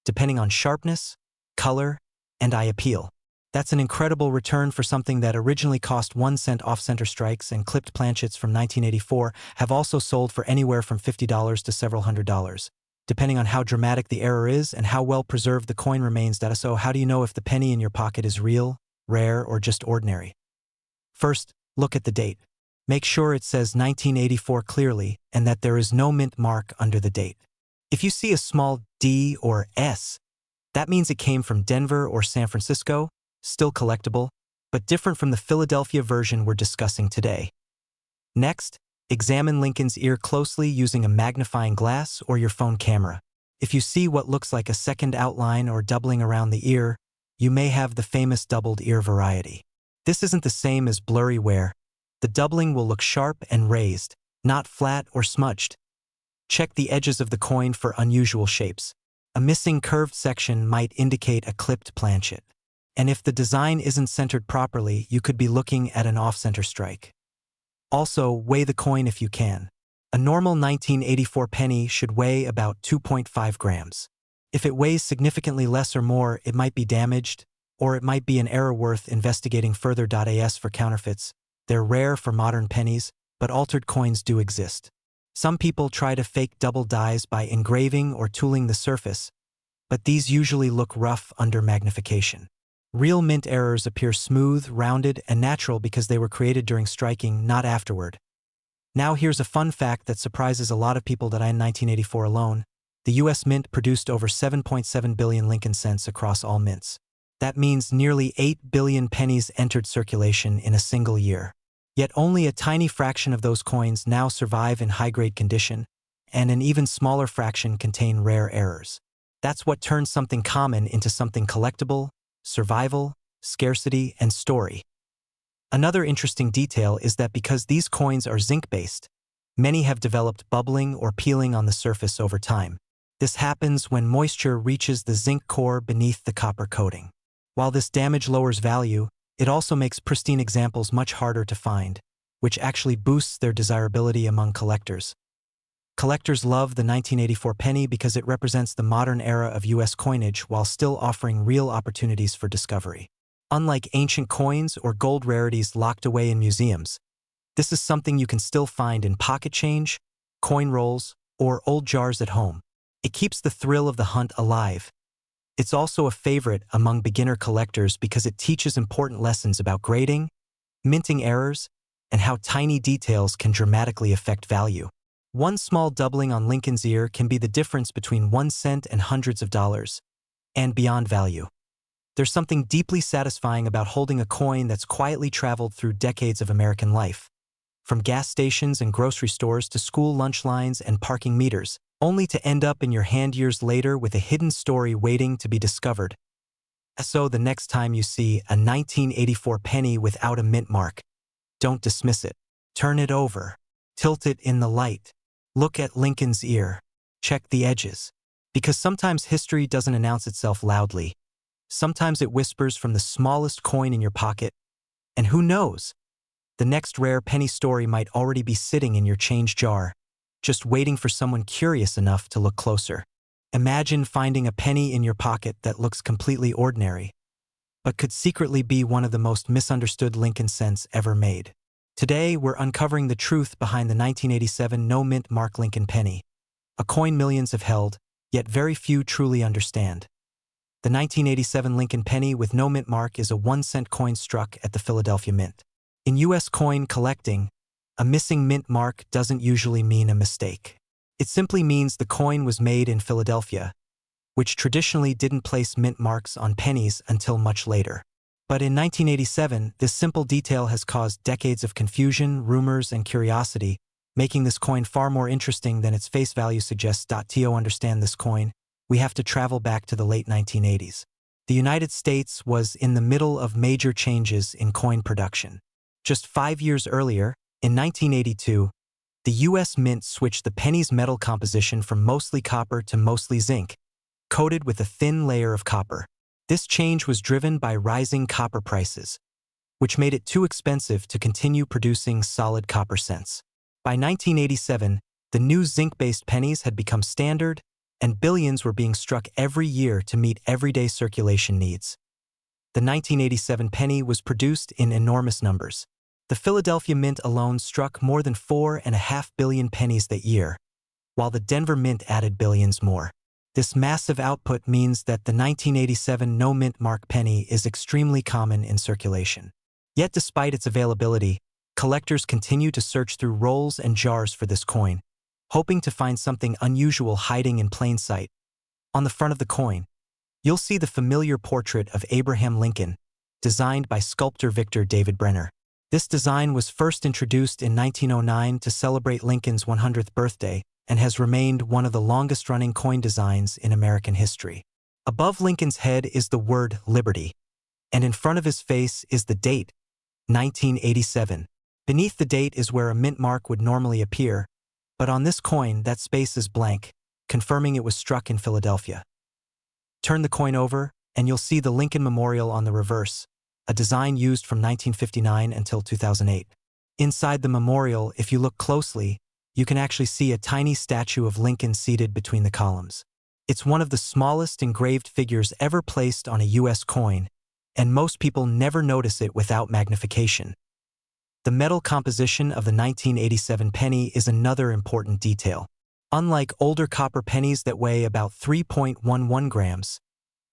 depending on sharpness, color, and eye appeal. That's an incredible return for something that originally cost 1 cent. Off-center strikes and clipped planchets from 1984 have also sold for anywhere from $50 to several $100s, depending on how dramatic the error is and how well preserved the coin remains. So how do you know if the penny in your pocket is real, rare, or just ordinary? First, look at the date. Make sure it says 1984 clearly and that there is no mint mark under the date. If you see a small D or S, that means it came from Denver or San Francisco, still collectible, but different from the Philadelphia version we're discussing today. Next, examine Lincoln's ear closely using a magnifying glass or your phone camera. If you see what looks like a second outline or doubling around the ear, you may have the famous doubled ear variety. This isn't the same as blurry wear. The doubling will look sharp and raised, not flat or smudged. Check the edges of the coin for unusual shapes. A missing curved section might indicate a clipped planchet. And if the design isn't centered properly, you could be looking at an off-center strike. Also, weigh the coin if you can. A normal 1984 penny should weigh about 2.5 grams. If it weighs significantly less or more, it might be damaged, or it might be an error worth investigating further. As for counterfeits, they're rare for modern pennies, but altered coins do exist. Some people try to fake double dies by engraving or tooling the surface, but these usually look rough under magnification. Real mint errors appear smooth, rounded, and natural because they were created during striking, not afterward. Now here's a fun fact that surprises a lot of people. In 1984 alone, the U.S. Mint produced over 7.7 billion Lincoln cents across all mints. That means nearly 8 billion pennies entered circulation in a single year. Yet only a tiny fraction of those coins now survive in high-grade condition, and an even smaller fraction contain rare errors. That's what turns something common into something collectible: survival, scarcity, and story. Another interesting detail is that because these coins are zinc-based, many have developed bubbling or peeling on the surface over time. This happens when moisture reaches the zinc core beneath the copper coating. While this damage lowers value, it also makes pristine examples much harder to find, which actually boosts their desirability among collectors. Collectors love the 1984 penny because it represents the modern era of U.S. coinage while still offering real opportunities for discovery. Unlike ancient coins or gold rarities locked away in museums, this is something you can still find in pocket change, coin rolls, or old jars at home. It keeps the thrill of the hunt alive. It's also a favorite among beginner collectors because it teaches important lessons about grading, minting errors, and how tiny details can dramatically affect value. One small doubling on Lincoln's ear can be the difference between 1 cent and hundreds of dollars, and beyond value. There's something deeply satisfying about holding a coin that's quietly traveled through decades of American life. From gas stations and grocery stores to school lunch lines and parking meters, only to end up in your hand years later with a hidden story waiting to be discovered. So the next time you see a 1984 penny without a mint mark, don't dismiss it. Turn it over. Tilt it in the light. Look at Lincoln's ear. Check the edges. Because sometimes history doesn't announce itself loudly. Sometimes it whispers from the smallest coin in your pocket. And who knows? The next rare penny story might already be sitting in your change jar, just waiting for someone curious enough to look closer. Imagine finding a penny in your pocket that looks completely ordinary, but could secretly be one of the most misunderstood Lincoln cents ever made. Today, we're uncovering the truth behind the 1987 no-mint mark Lincoln penny, a coin millions have held, yet very few truly understand. The 1987 Lincoln penny with no mint mark is a 1-cent coin struck at the Philadelphia Mint. In U.S. coin collecting, a missing mint mark doesn't usually mean a mistake. It simply means the coin was made in Philadelphia, which traditionally didn't place mint marks on pennies until much later. But in 1987, this simple detail has caused decades of confusion, rumors, and curiosity, making this coin far more interesting than its face value suggests. To understand this coin, we have to travel back to the late 1980s. The United States was in the middle of major changes in coin production. Just 5 years earlier, in 1982, the U.S. Mint switched the penny's metal composition from mostly copper to mostly zinc, coated with a thin layer of copper. This change was driven by rising copper prices, which made it too expensive to continue producing solid copper cents. By 1987, the new zinc-based pennies had become standard, and billions were being struck every year to meet everyday circulation needs. The 1987 penny was produced in enormous numbers. The Philadelphia Mint alone struck more than 4.5 billion pennies that year, while the Denver Mint added billions more. This massive output means that the 1987 no-mint mark penny is extremely common in circulation. Yet despite its availability, collectors continue to search through rolls and jars for this coin, hoping to find something unusual hiding in plain sight. On the front of the coin, you'll see the familiar portrait of Abraham Lincoln, designed by sculptor Victor David Brenner. This design was first introduced in 1909 to celebrate Lincoln's 100th birthday and has remained one of the longest-running coin designs in American history. Above Lincoln's head is the word Liberty, and in front of his face is the date, 1987. Beneath the date is where a mint mark would normally appear, but on this coin that space is blank, confirming it was struck in Philadelphia. Turn the coin over, and you'll see the Lincoln Memorial on the reverse, a design used from 1959 until 2008. Inside the memorial, if you look closely, you can actually see a tiny statue of Lincoln seated between the columns. It's one of the smallest engraved figures ever placed on a U.S. coin, and most people never notice it without magnification. The metal composition of the 1987 penny is another important detail. Unlike older copper pennies that weigh about 3.11 grams,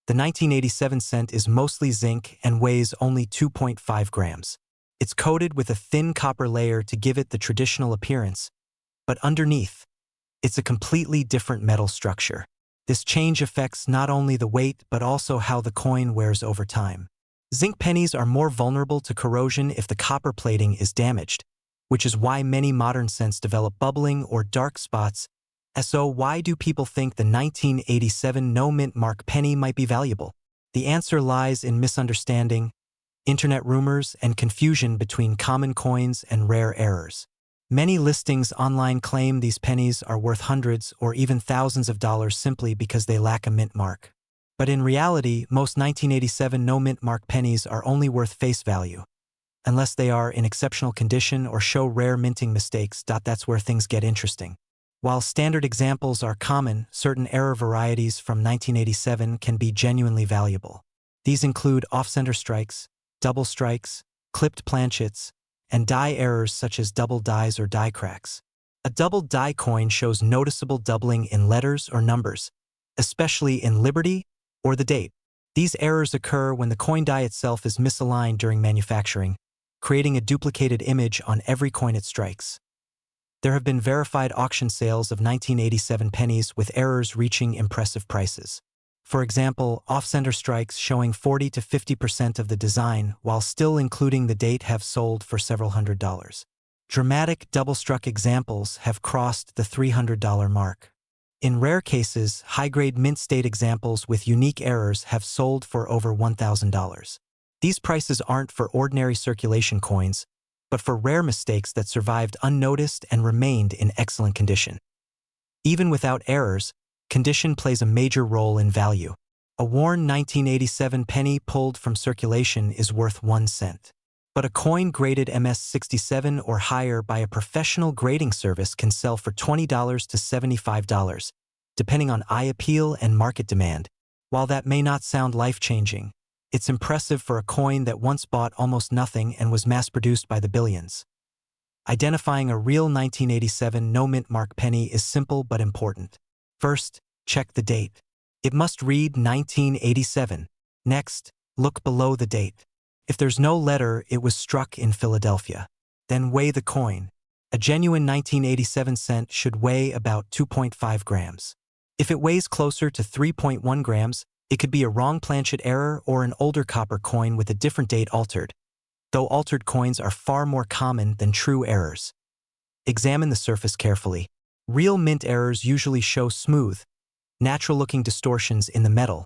the 1987 cent is mostly zinc and weighs only 2.5 grams. It's coated with a thin copper layer to give it the traditional appearance, but underneath, it's a completely different metal structure. This change affects not only the weight but also how the coin wears over time. Zinc pennies are more vulnerable to corrosion if the copper plating is damaged, which is why many modern cents develop bubbling or dark spots. So why do people think the 1987 no-mint mark penny might be valuable? The answer lies in misunderstanding, internet rumors, and confusion between common coins and rare errors. Many listings online claim these pennies are worth hundreds or even thousands of dollars simply because they lack a mint mark. But in reality, most 1987 no-mint mark pennies are only worth face value, unless they are in exceptional condition or show rare minting mistakes. That's where things get interesting. While standard examples are common, certain error varieties from 1987 can be genuinely valuable. These include off-center strikes, double strikes, clipped planchets, and die errors such as double dies or die cracks. A double die coin shows noticeable doubling in letters or numbers, especially in Liberty or the date. These errors occur when the coin die itself is misaligned during manufacturing, creating a duplicated image on every coin it strikes. There have been verified auction sales of 1987 pennies with errors reaching impressive prices. For example, off-center strikes showing 40 to 50% of the design while still including the date have sold for several $100s. Dramatic double-struck examples have crossed the $300 mark. In rare cases, high-grade mint-state examples with unique errors have sold for over $1,000. These prices aren't for ordinary circulation coins, but for rare mistakes that survived unnoticed and remained in excellent condition. Even without errors, condition plays a major role in value. A worn 1987 penny pulled from circulation is worth 1 cent. But a coin graded MS-67 or higher by a professional grading service can sell for $20 to $75, depending on eye appeal and market demand. While that may not sound life-changing, it's impressive for a coin that once bought almost nothing and was mass-produced by the billions. Identifying a real 1987 no-mint mark penny is simple but important. First, check the date. It must read 1987. Next, look below the date. If there's no letter, it was struck in Philadelphia. Then weigh the coin. A genuine 1987 cent should weigh about 2.5 grams. If it weighs closer to 3.1 grams, it could be a wrong planchet error or an older copper coin with a different date altered, though altered coins are far more common than true errors. Examine the surface carefully. Real mint errors usually show smooth, natural-looking distortions in the metal,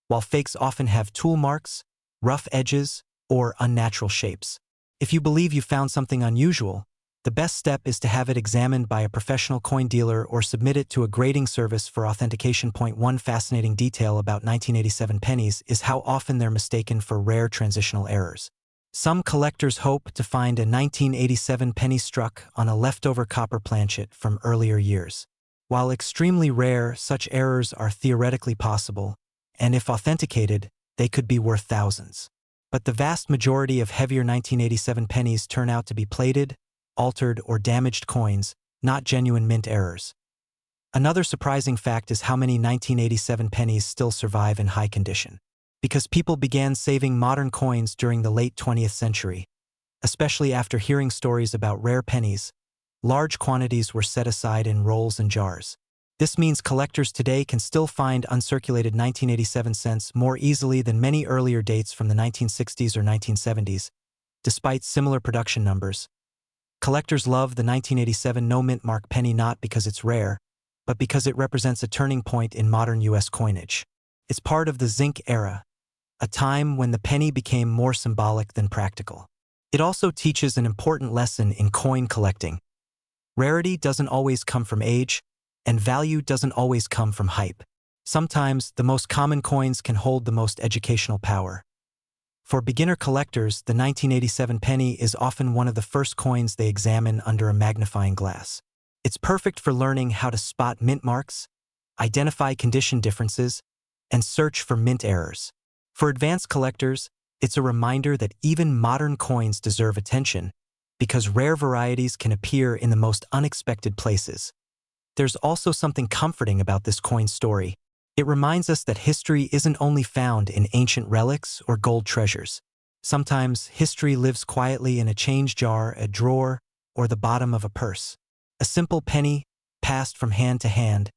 while fakes often have tool marks, rough edges, or unnatural shapes. If you believe you found something unusual, the best step is to have it examined by a professional coin dealer or submit it to a grading service for authentication. One fascinating detail about 1987 pennies is how often they're mistaken for rare transitional errors. Some collectors hope to find a 1987 penny struck on a leftover copper planchet from earlier years. While extremely rare, such errors are theoretically possible, and if authenticated, they could be worth thousands. But the vast majority of heavier 1987 pennies turn out to be plated, altered, or damaged coins, not genuine mint errors. Another surprising fact is how many 1987 pennies still survive in high condition. Because people began saving modern coins during the late 20th century, especially after hearing stories about rare pennies, large quantities were set aside in rolls and jars. This means collectors today can still find uncirculated 1987 cents more easily than many earlier dates from the 1960s or 1970s, despite similar production numbers. Collectors love the 1987 no-mint mark penny not because it's rare, but because it represents a turning point in modern U.S. coinage. It's part of the zinc era, a time when the penny became more symbolic than practical. It also teaches an important lesson in coin collecting. Rarity doesn't always come from age, and value doesn't always come from hype. Sometimes, the most common coins can hold the most educational power. For beginner collectors, the 1987 penny is often one of the first coins they examine under a magnifying glass. It's perfect for learning how to spot mint marks, identify condition differences, and search for mint errors. For advanced collectors, it's a reminder that even modern coins deserve attention, because rare varieties can appear in the most unexpected places. There's also something comforting about this coin story. It reminds us that history isn't only found in ancient relics or gold treasures. Sometimes history lives quietly in a change jar, a drawer, or the bottom of a purse. A simple penny, passed from hand to hand,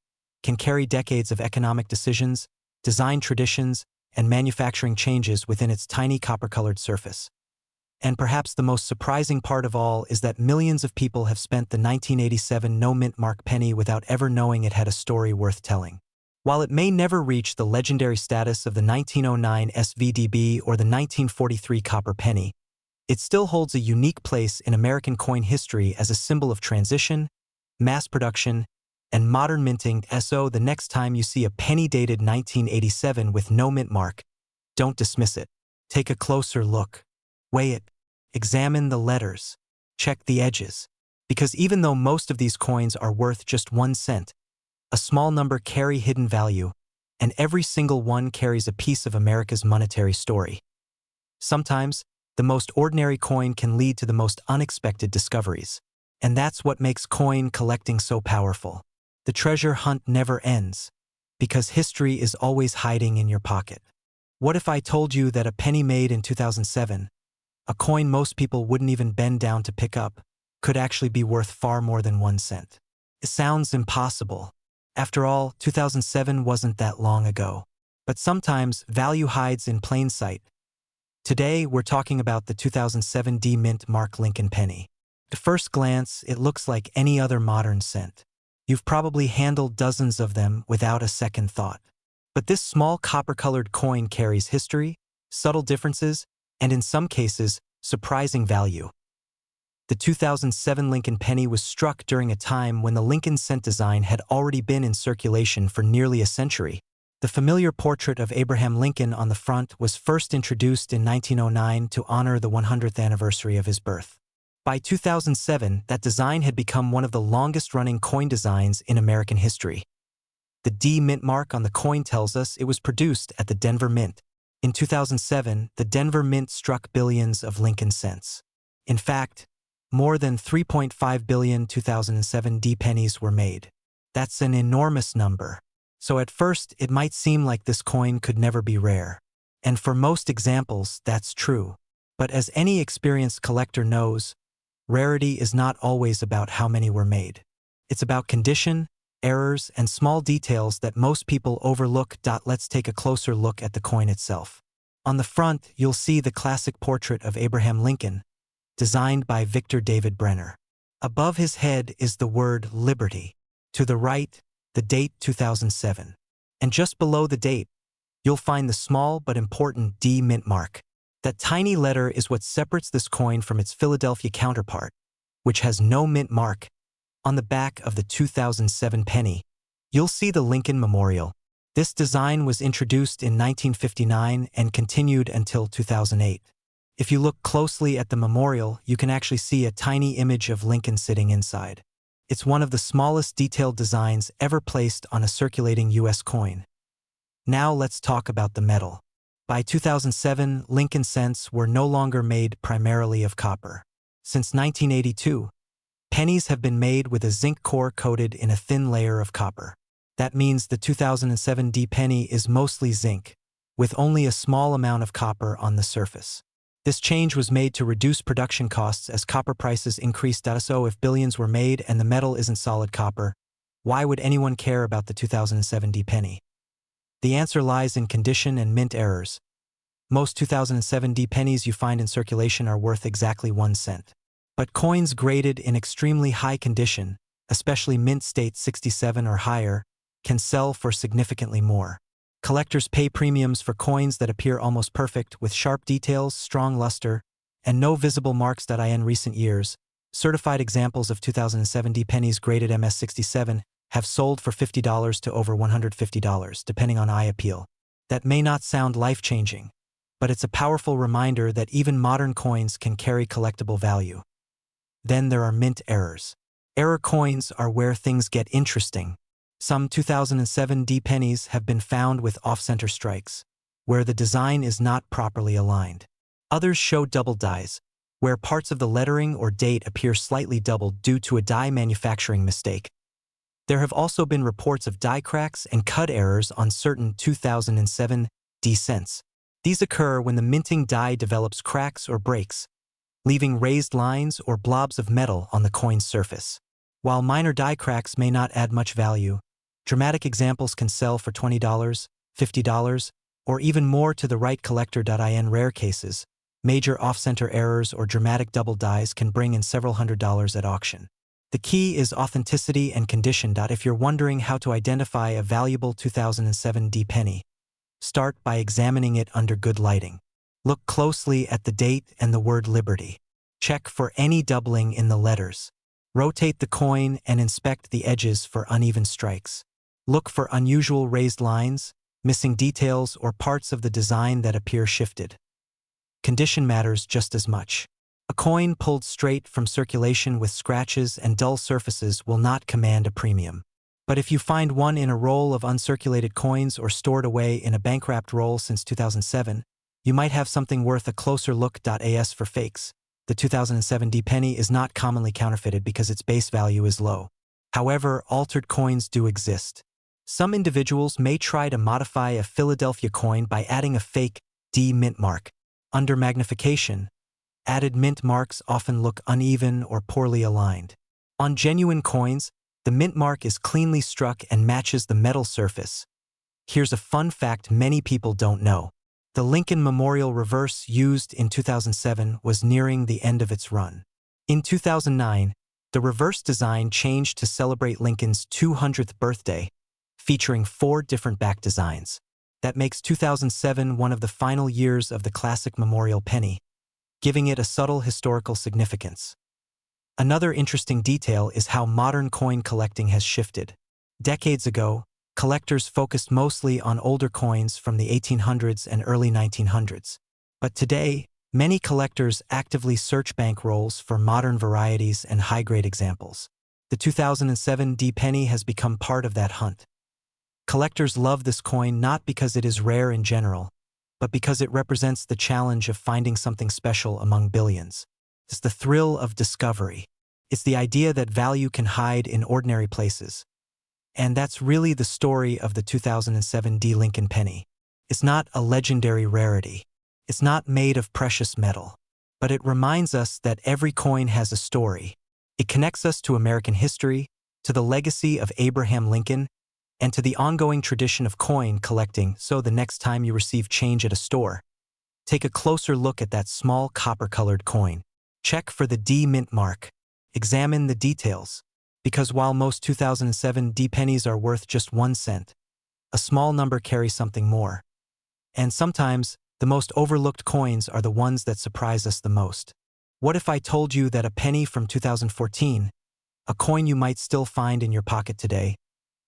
can carry decades of economic decisions, design traditions, and manufacturing changes within its tiny copper-colored surface. And perhaps the most surprising part of all is that millions of people have spent the 1987 no-mint mark penny without ever knowing it had a story worth telling. While it may never reach the legendary status of the 1909 SVDB or the 1943 copper penny, it still holds a unique place in American coin history as a symbol of transition, mass production, and modern minting. So the next time you see a penny dated 1987 with no mint mark, don't dismiss it. Take a closer look. Weigh it. Examine the letters. Check the edges. Because even though most of these coins are worth just 1 cent, a small number carry hidden value, and every single one carries a piece of America's monetary story. Sometimes, the most ordinary coin can lead to the most unexpected discoveries. And that's what makes coin collecting so powerful. The treasure hunt never ends, because history is always hiding in your pocket. What if I told you that a penny made in 2007, a coin most people wouldn't even bend down to pick up, could actually be worth far more than 1 cent? It sounds impossible. After all, 2007 wasn't that long ago. But sometimes value hides in plain sight. Today, we're talking about the 2007 D Mint Mark Lincoln penny. At first glance, it looks like any other modern cent. You've probably handled dozens of them without a second thought. But this small copper-colored coin carries history, subtle differences, and in some cases, surprising value. The 2007 Lincoln penny was struck during a time when the Lincoln cent design had already been in circulation for nearly a century. The familiar portrait of Abraham Lincoln on the front was first introduced in 1909 to honor the 100th anniversary of his birth. By 2007, that design had become one of the longest-running coin designs in American history. The D Mint mark on the coin tells us it was produced at the Denver Mint. In 2007, the Denver Mint struck billions of Lincoln cents. In fact, more than 3.5 billion 2007 D pennies were made. That's an enormous number. So at first, it might seem like this coin could never be rare. And for most examples, that's true. But as any experienced collector knows, rarity is not always about how many were made. It's about condition, errors, and small details that most people overlook. Let's take a closer look at the coin itself. On the front, you'll see the classic portrait of Abraham Lincoln, designed by Victor David Brenner. Above his head is the word Liberty. To the right, the date 2007. And just below the date, you'll find the small but important D Mint mark. That tiny letter is what separates this coin from its Philadelphia counterpart, which has no mint mark. On the back of the 2007 penny, you'll see the Lincoln Memorial. This design was introduced in 1959 and continued until 2008. If you look closely at the memorial, you can actually see a tiny image of Lincoln sitting inside. It's one of the smallest detailed designs ever placed on a circulating U.S. coin. Now let's talk about the metal. By 2007, Lincoln cents were no longer made primarily of copper. Since 1982, pennies have been made with a zinc core coated in a thin layer of copper. That means the 2007 D penny is mostly zinc, with only a small amount of copper on the surface. This change was made to reduce production costs as copper prices increased. So if billions were made and the metal isn't solid copper, why would anyone care about the 2007 D penny? The answer lies in condition and mint errors. Most 2007 D pennies you find in circulation are worth exactly 1 cent. But coins graded in extremely high condition, especially mint state 67 or higher, can sell for significantly more. Collectors pay premiums for coins that appear almost perfect, with sharp details, strong luster, and no visible marks. In recent years, certified examples of 2007 D pennies graded MS67 have sold for $50 to over $150, depending on eye appeal. That may not sound life-changing, but it's a powerful reminder that even modern coins can carry collectible value. Then there are mint errors. Error coins are where things get interesting. Some 2007 D pennies have been found with off-center strikes, where the design is not properly aligned. Others show double dies, where parts of the lettering or date appear slightly doubled due to a die manufacturing mistake. There have also been reports of die cracks and cut errors on certain 2007 D cents. These occur when the minting die develops cracks or breaks, leaving raised lines or blobs of metal on the coin's surface. While minor die cracks may not add much value, dramatic examples can sell for $20, $50, or even more to the right collector. In rare cases, major off-center errors or dramatic double dies can bring in several $100s at auction. The key is authenticity and condition. If you're wondering how to identify a valuable 2007 D penny, start by examining it under good lighting. Look closely at the date and the word Liberty. Check for any doubling in the letters. Rotate the coin and inspect the edges for uneven strikes. Look for unusual raised lines, missing details, or parts of the design that appear shifted. Condition matters just as much. A coin pulled straight from circulation with scratches and dull surfaces will not command a premium. But if you find one in a roll of uncirculated coins or stored away in a bank-wrapped roll since 2007, you might have something worth a closer look. As for fakes, the 2007 D penny is not commonly counterfeited because its base value is low. However, altered coins do exist. Some individuals may try to modify a Philadelphia coin by adding a fake D mint mark. Under magnification, added mint marks often look uneven or poorly aligned. On genuine coins, the mint mark is cleanly struck and matches the metal surface, Here's a fun fact many people don't know. The Lincoln Memorial reverse used in 2007 was nearing the end of its run. In 2009, the reverse design changed to celebrate Lincoln's 200th birthday, featuring 4 different back designs. That makes 2007 one of the final years of the classic memorial penny, giving it a subtle historical significance. Another interesting detail is how modern coin collecting has shifted. Decades ago, collectors focused mostly on older coins from the 1800s and early 1900s. But today, many collectors actively search bankrolls for modern varieties and high-grade examples. The 2007 D penny has become part of that hunt. Collectors love this coin not because it is rare in general, but because it represents the challenge of finding something special among billions. It's the thrill of discovery. It's the idea that value can hide in ordinary places. And that's really the story of the 2007 D Lincoln penny. It's not a legendary rarity. It's not made of precious metal. But it reminds us that every coin has a story. It connects us to American history, to the legacy of Abraham Lincoln, and to the ongoing tradition of coin collecting. So the next time you receive change at a store, take a closer look at that small copper-colored coin. Check for the D mint mark. Examine the details. Because while most 2007 D pennies are worth just 1 cent, a small number carries something more. And sometimes, the most overlooked coins are the ones that surprise us the most. What if I told you that a penny from 2014, a coin you might still find in your pocket today,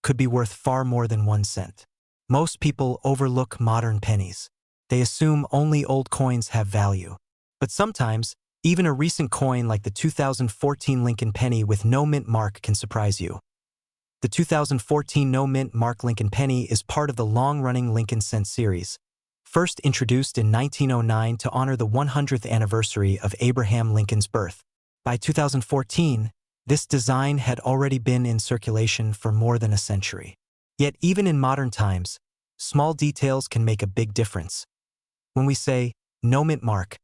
could be worth far more than 1 cent? Most people overlook modern pennies. They assume only old coins have value. But sometimes, even a recent coin like the 2014 Lincoln penny with no mint mark can surprise you. The 2014 no mint mark Lincoln penny is part of the long-running Lincoln cent series, first introduced in 1909 to honor the 100th anniversary of Abraham Lincoln's birth. By 2014, this design had already been in circulation for more than a century. Yet even in modern times, small details can make a big difference. When we say, no mint mark,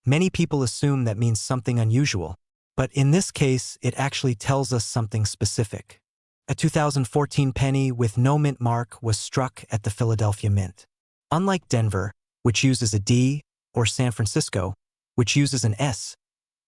many people assume that means something unusual, but in this case, it actually tells us something specific. A 2014 penny with no mint mark was struck at the Philadelphia Mint. Unlike Denver, which uses a D, or San Francisco, which uses an S,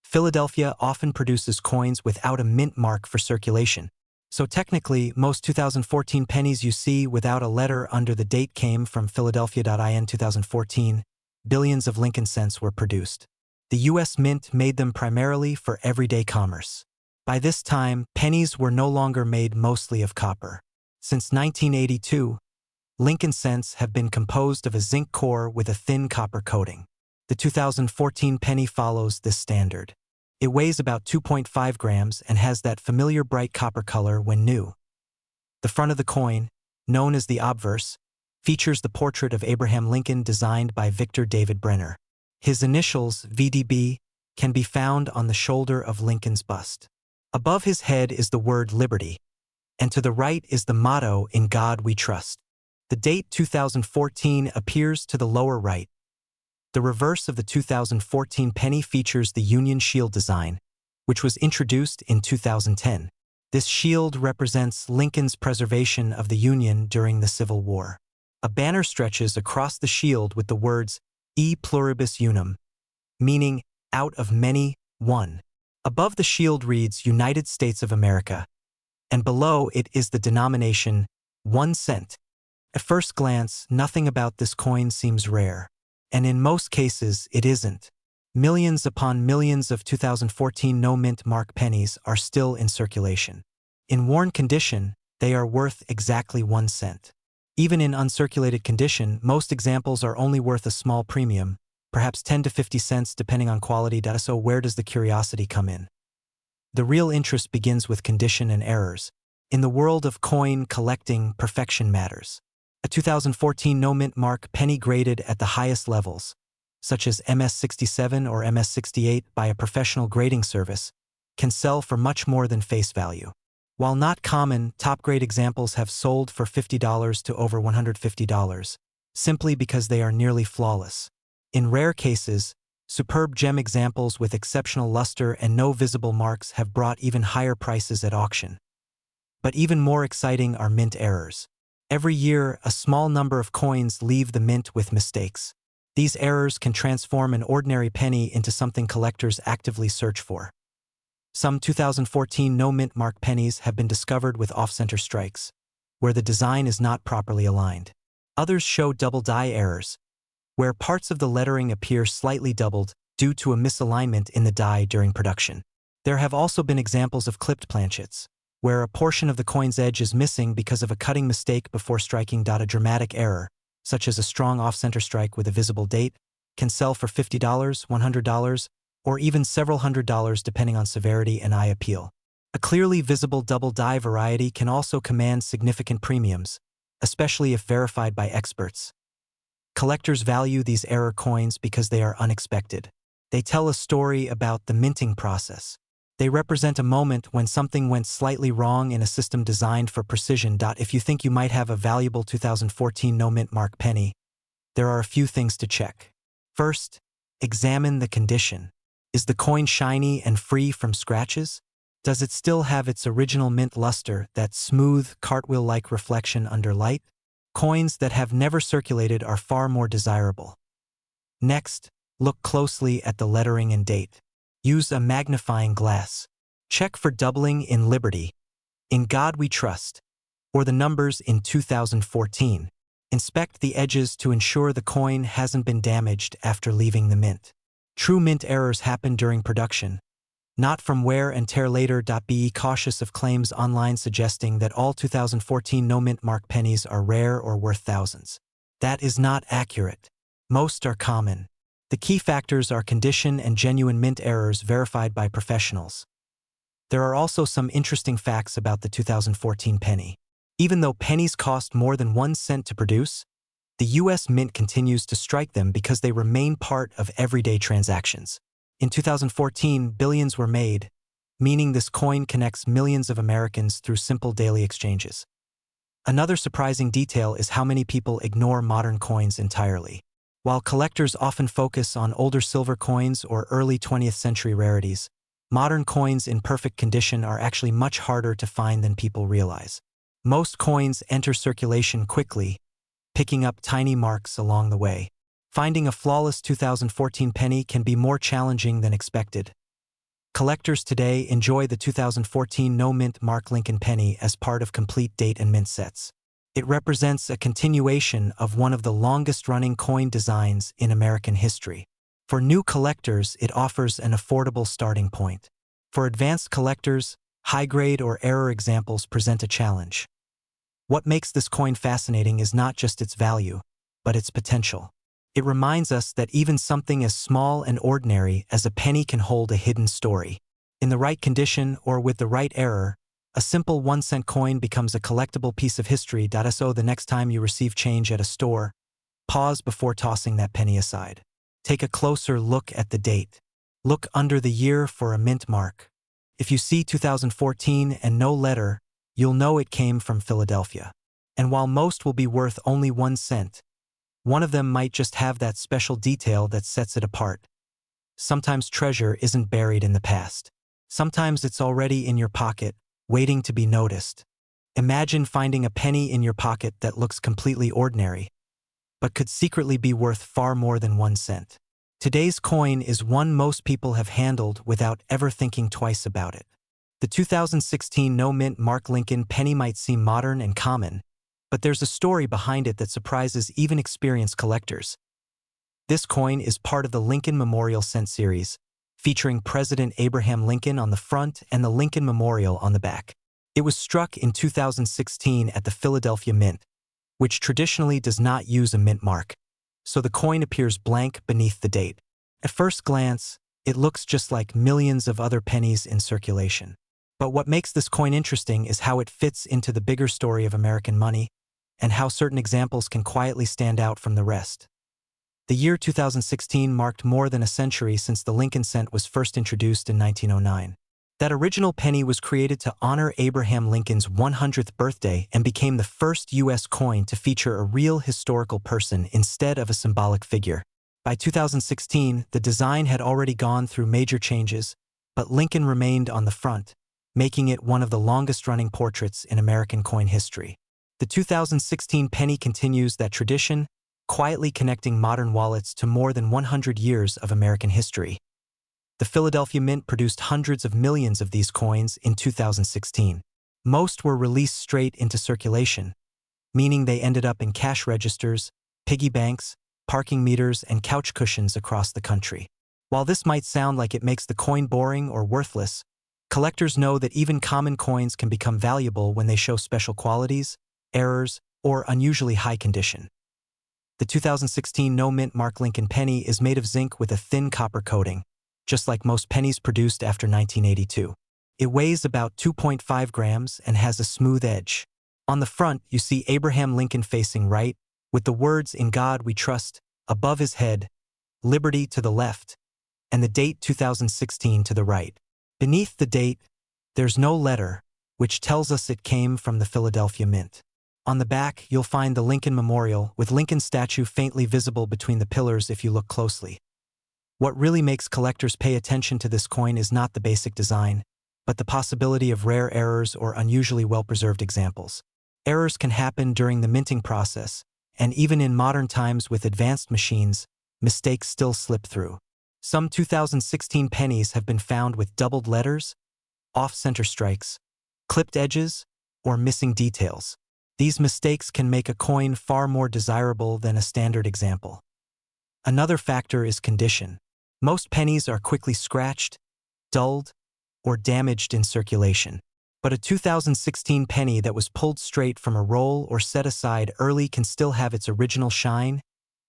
Philadelphia often produces coins without a mint mark for circulation. So technically, most 2014 pennies you see without a letter under the date came from Philadelphia.in 2014. Billions of Lincoln cents were produced. The U.S. Mint made them primarily for everyday commerce. By this time, pennies were no longer made mostly of copper. Since 1982, Lincoln cents have been composed of a zinc core with a thin copper coating. The 2014 penny follows this standard. It weighs about 2.5 grams and has that familiar bright copper color when new. The front of the coin, known as the obverse, features the portrait of Abraham Lincoln designed by Victor David Brenner. His initials, VDB, can be found on the shoulder of Lincoln's bust. Above his head is the word liberty, and to the right is the motto, "In God We Trust." The date 2014 appears to the lower right. The reverse of the 2014 penny features the Union Shield design, which was introduced in 2010. This shield represents Lincoln's preservation of the Union during the Civil War. A banner stretches across the shield with the words E pluribus unum, meaning out of many, one. Above the shield reads United States of America, and below it is the denomination 1 cent. At first glance, nothing about this coin seems rare, and in most cases it isn't. Millions upon millions of 2014 no mint mark pennies are still in circulation. In worn condition, they are worth exactly 1 cent. Even in uncirculated condition, most examples are only worth a small premium, perhaps 10 to 50 cents depending on quality. So where does the curiosity come in? The real interest begins with condition and errors. In the world of coin collecting, perfection matters. A 2014 no mint mark penny graded at the highest levels, such as MS67 or MS68 by a professional grading service, can sell for much more than face value. While not common, top-grade examples have sold for $50 to over $150, simply because they are nearly flawless. In rare cases, superb gem examples with exceptional luster and no visible marks have brought even higher prices at auction. But even more exciting are mint errors. Every year, a small number of coins leave the mint with mistakes. These errors can transform an ordinary penny into something collectors actively search for. Some 2014 no-mint mark pennies have been discovered with off-center strikes, where the design is not properly aligned. Others show double die errors, where parts of the lettering appear slightly doubled due to a misalignment in the die during production. There have also been examples of clipped planchets, where a portion of the coin's edge is missing because of a cutting mistake before striking. A dramatic error, such as a strong off-center strike with a visible date, can sell for $50, $100, or even several $100s depending on severity and eye appeal. A clearly visible double die variety can also command significant premiums, especially if verified by experts. Collectors value these error coins because they are unexpected. They tell a story about the minting process. They represent a moment when something went slightly wrong in a system designed for precision. If you think you might have a valuable 2014 no-mint mark penny, there are a few things to check. First, examine the condition. Is the coin shiny and free from scratches? Does it still have its original mint luster, that smooth, cartwheel-like reflection under light? Coins that have never circulated are far more desirable. Next, look closely at the lettering and date. Use a magnifying glass. Check for doubling in Liberty, In God We Trust, or the numbers in 2014. Inspect the edges to ensure the coin hasn't been damaged after leaving the mint. True mint errors happen during production, not from wear and tear later. Be cautious of claims online suggesting that all 2014 no-mint mark pennies are rare or worth thousands. That is not accurate. Most are common. The key factors are condition and genuine mint errors verified by professionals. There are also some interesting facts about the 2014 penny. Even though pennies cost more than 1 cent to produce, the U.S. Mint continues to strike them because they remain part of everyday transactions. In 2014, billions were made, meaning this coin connects millions of Americans through simple daily exchanges. Another surprising detail is how many people ignore modern coins entirely. While collectors often focus on older silver coins or early 20th century rarities, modern coins in perfect condition are actually much harder to find than people realize. Most coins enter circulation quickly, picking up tiny marks along the way. Finding a flawless 2014 penny can be more challenging than expected. Collectors today enjoy the 2014 no-mint mark Lincoln penny as part of complete date and mint sets. It represents a continuation of one of the longest-running coin designs in American history. For new collectors, it offers an affordable starting point. For advanced collectors, high-grade or error examples present a challenge. What makes this coin fascinating is not just its value, but its potential. It reminds us that even something as small and ordinary as a penny can hold a hidden story. In the right condition or with the right error, a simple 1-cent coin becomes a collectible piece of history. So the next time you receive change at a store, pause before tossing that penny aside. Take a closer look at the date. Look under the year for a mint mark. If you see 2014 and no letter, you'll know it came from Philadelphia. And while most will be worth only 1 cent, one of them might just have that special detail that sets it apart. Sometimes treasure isn't buried in the past. Sometimes it's already in your pocket, waiting to be noticed. Imagine finding a penny in your pocket that looks completely ordinary, but could secretly be worth far more than 1 cent. Today's coin is one most people have handled without ever thinking twice about it. The 2016 no-mint mark Lincoln penny might seem modern and common, but there's a story behind it that surprises even experienced collectors. This coin is part of the Lincoln Memorial Cent series, featuring President Abraham Lincoln on the front and the Lincoln Memorial on the back. It was struck in 2016 at the Philadelphia Mint, which traditionally does not use a mint mark, so the coin appears blank beneath the date. At first glance, it looks just like millions of other pennies in circulation. But what makes this coin interesting is how it fits into the bigger story of American money, and how certain examples can quietly stand out from the rest. The year 2016 marked more than a century since the Lincoln cent was first introduced in 1909. That original penny was created to honor Abraham Lincoln's 100th birthday and became the first U.S. coin to feature a real historical person instead of a symbolic figure. By 2016, the design had already gone through major changes, but Lincoln remained on the front, making it one of the longest-running portraits in American coin history. The 2016 penny continues that tradition, quietly connecting modern wallets to more than 100 years of American history. The Philadelphia Mint produced hundreds of millions of these coins in 2016. Most were released straight into circulation, meaning they ended up in cash registers, piggy banks, parking meters, and couch cushions across the country. While this might sound like it makes the coin boring or worthless, collectors know that even common coins can become valuable when they show special qualities, errors, or unusually high condition. The 2016 no-mint Mark Lincoln penny is made of zinc with a thin copper coating, just like most pennies produced after 1982. It weighs about 2.5 grams and has a smooth edge. On the front, you see Abraham Lincoln facing right, with the words "In God We Trust" above his head, "Liberty" to the left, and the date 2016 to the right. Beneath the date, there's no letter, which tells us it came from the Philadelphia Mint. On the back, you'll find the Lincoln Memorial, with Lincoln's statue faintly visible between the pillars if you look closely. What really makes collectors pay attention to this coin is not the basic design, but the possibility of rare errors or unusually well-preserved examples. Errors can happen during the minting process, and even in modern times with advanced machines, mistakes still slip through. Some 2016 pennies have been found with doubled letters, off-center strikes, clipped edges, or missing details. These mistakes can make a coin far more desirable than a standard example. Another factor is condition. Most pennies are quickly scratched, dulled, or damaged in circulation. But a 2016 penny that was pulled straight from a roll or set aside early can still have its original shine,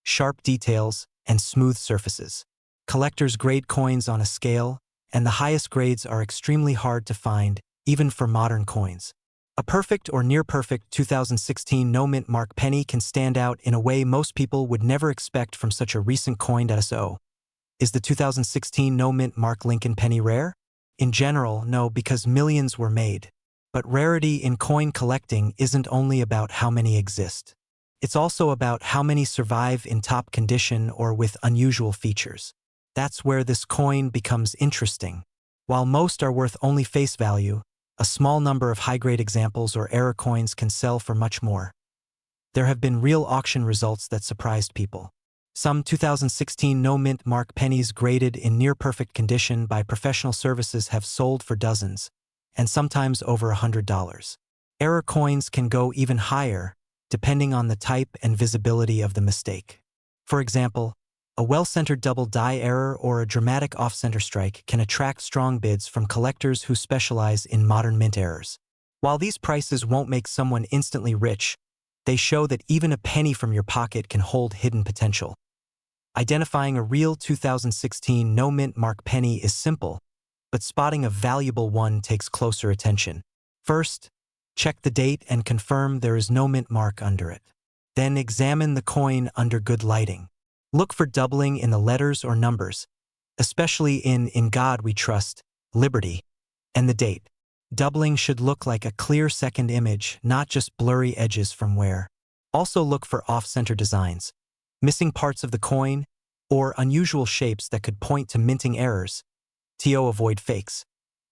sharp details, and smooth surfaces. Collectors grade coins on a scale, and the highest grades are extremely hard to find, even for modern coins. A perfect or near-perfect 2016 no-mint Mark penny can stand out in a way most people would never expect from such a recent coin. So, is the 2016 no-mint Mark Lincoln penny rare? In general, no, because millions were made. But rarity in coin collecting isn't only about how many exist. It's also about how many survive in top condition or with unusual features. That's where this coin becomes interesting. While most are worth only face value, a small number of high-grade examples or error coins can sell for much more. There have been real auction results that surprised people. Some 2016 no-mint Mark pennies graded in near-perfect condition by professional services have sold for dozens, and sometimes over $100. Error coins can go even higher, depending on the type and visibility of the mistake. For example, a well-centered double die error or a dramatic off-center strike can attract strong bids from collectors who specialize in modern mint errors. While these prices won't make someone instantly rich, they show that even a penny from your pocket can hold hidden potential. Identifying a real 2016 no-mint Mark penny is simple, but spotting a valuable one takes closer attention. First, check the date and confirm there is no mint mark under it. Then examine the coin under good lighting. Look for doubling in the letters or numbers, especially in God We Trust, Liberty, and the date. Doubling should look like a clear second image, not just blurry edges from wear. Also look for off-center designs, missing parts of the coin, or unusual shapes that could point to minting errors. To avoid fakes.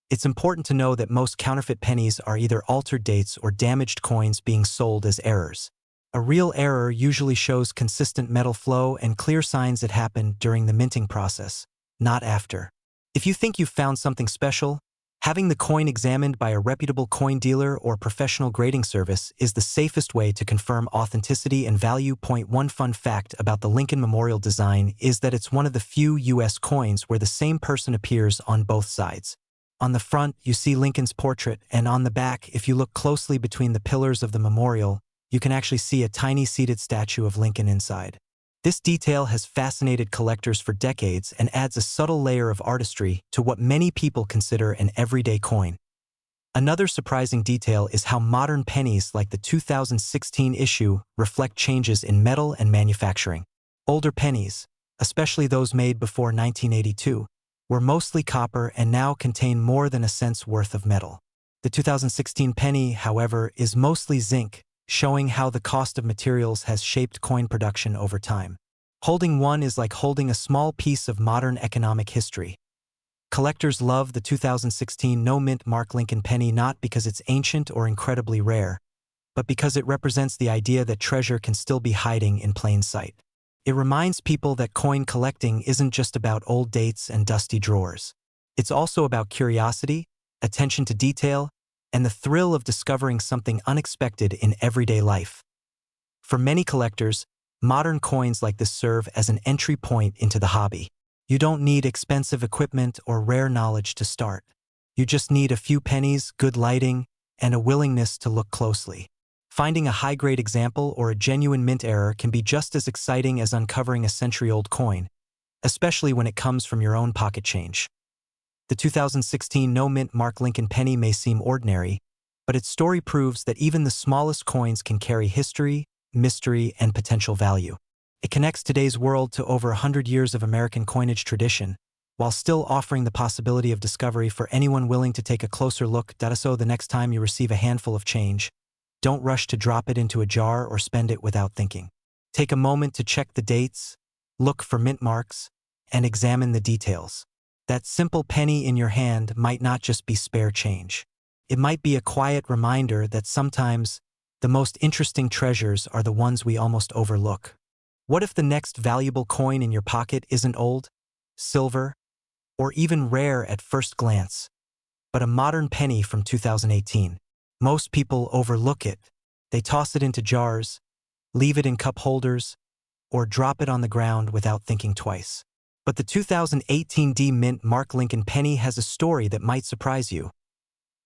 It's important to know that most counterfeit pennies are either altered dates or damaged coins being sold as errors. A real error usually shows consistent metal flow and clear signs it happened during the minting process, not after. If you think you've found something special, having the coin examined by a reputable coin dealer or professional grading service is the safest way to confirm authenticity and value. One fun fact about the Lincoln Memorial design is that it's one of the few U.S. coins where the same person appears on both sides. On the front, you see Lincoln's portrait, and on the back, if you look closely between the pillars of the memorial, you can actually see a tiny seated statue of Lincoln inside. This detail has fascinated collectors for decades and adds a subtle layer of artistry to what many people consider an everyday coin. Another surprising detail is how modern pennies like the 2016 issue reflect changes in metal and manufacturing. Older pennies, especially those made before 1982, were mostly copper and now contain more than a cent's worth of metal. The 2016 penny, however, is mostly zinc, showing how the cost of materials has shaped coin production over time. Holding one is like holding a small piece of modern economic history. Collectors love the 2016 no-mint Mark Lincoln penny not because it's ancient or incredibly rare, but because it represents the idea that treasure can still be hiding in plain sight. It reminds people that coin collecting isn't just about old dates and dusty drawers. It's also about curiosity, attention to detail, and the thrill of discovering something unexpected in everyday life. For many collectors, modern coins like this serve as an entry point into the hobby. You don't need expensive equipment or rare knowledge to start. You just need a few pennies, good lighting, and a willingness to look closely. Finding a high-grade example or a genuine mint error can be just as exciting as uncovering a century-old coin, especially when it comes from your own pocket change. The 2016 no-mint Mark Lincoln penny may seem ordinary, but its story proves that even the smallest coins can carry history, mystery, and potential value. It connects today's world to over 100 years of American coinage tradition, while still offering the possibility of discovery for anyone willing to take a closer look. So the next time you receive a handful of change, don't rush to drop it into a jar or spend it without thinking. Take a moment to check the dates, look for mint marks, and examine the details. That simple penny in your hand might not just be spare change. It might be a quiet reminder that sometimes the most interesting treasures are the ones we almost overlook. What if the next valuable coin in your pocket isn't old, silver, or even rare at first glance, but a modern penny from 2018? Most people overlook it. They toss it into jars, leave it in cup holders, or drop it on the ground without thinking twice. But the 2018 D Mint Mark Lincoln penny has a story that might surprise you.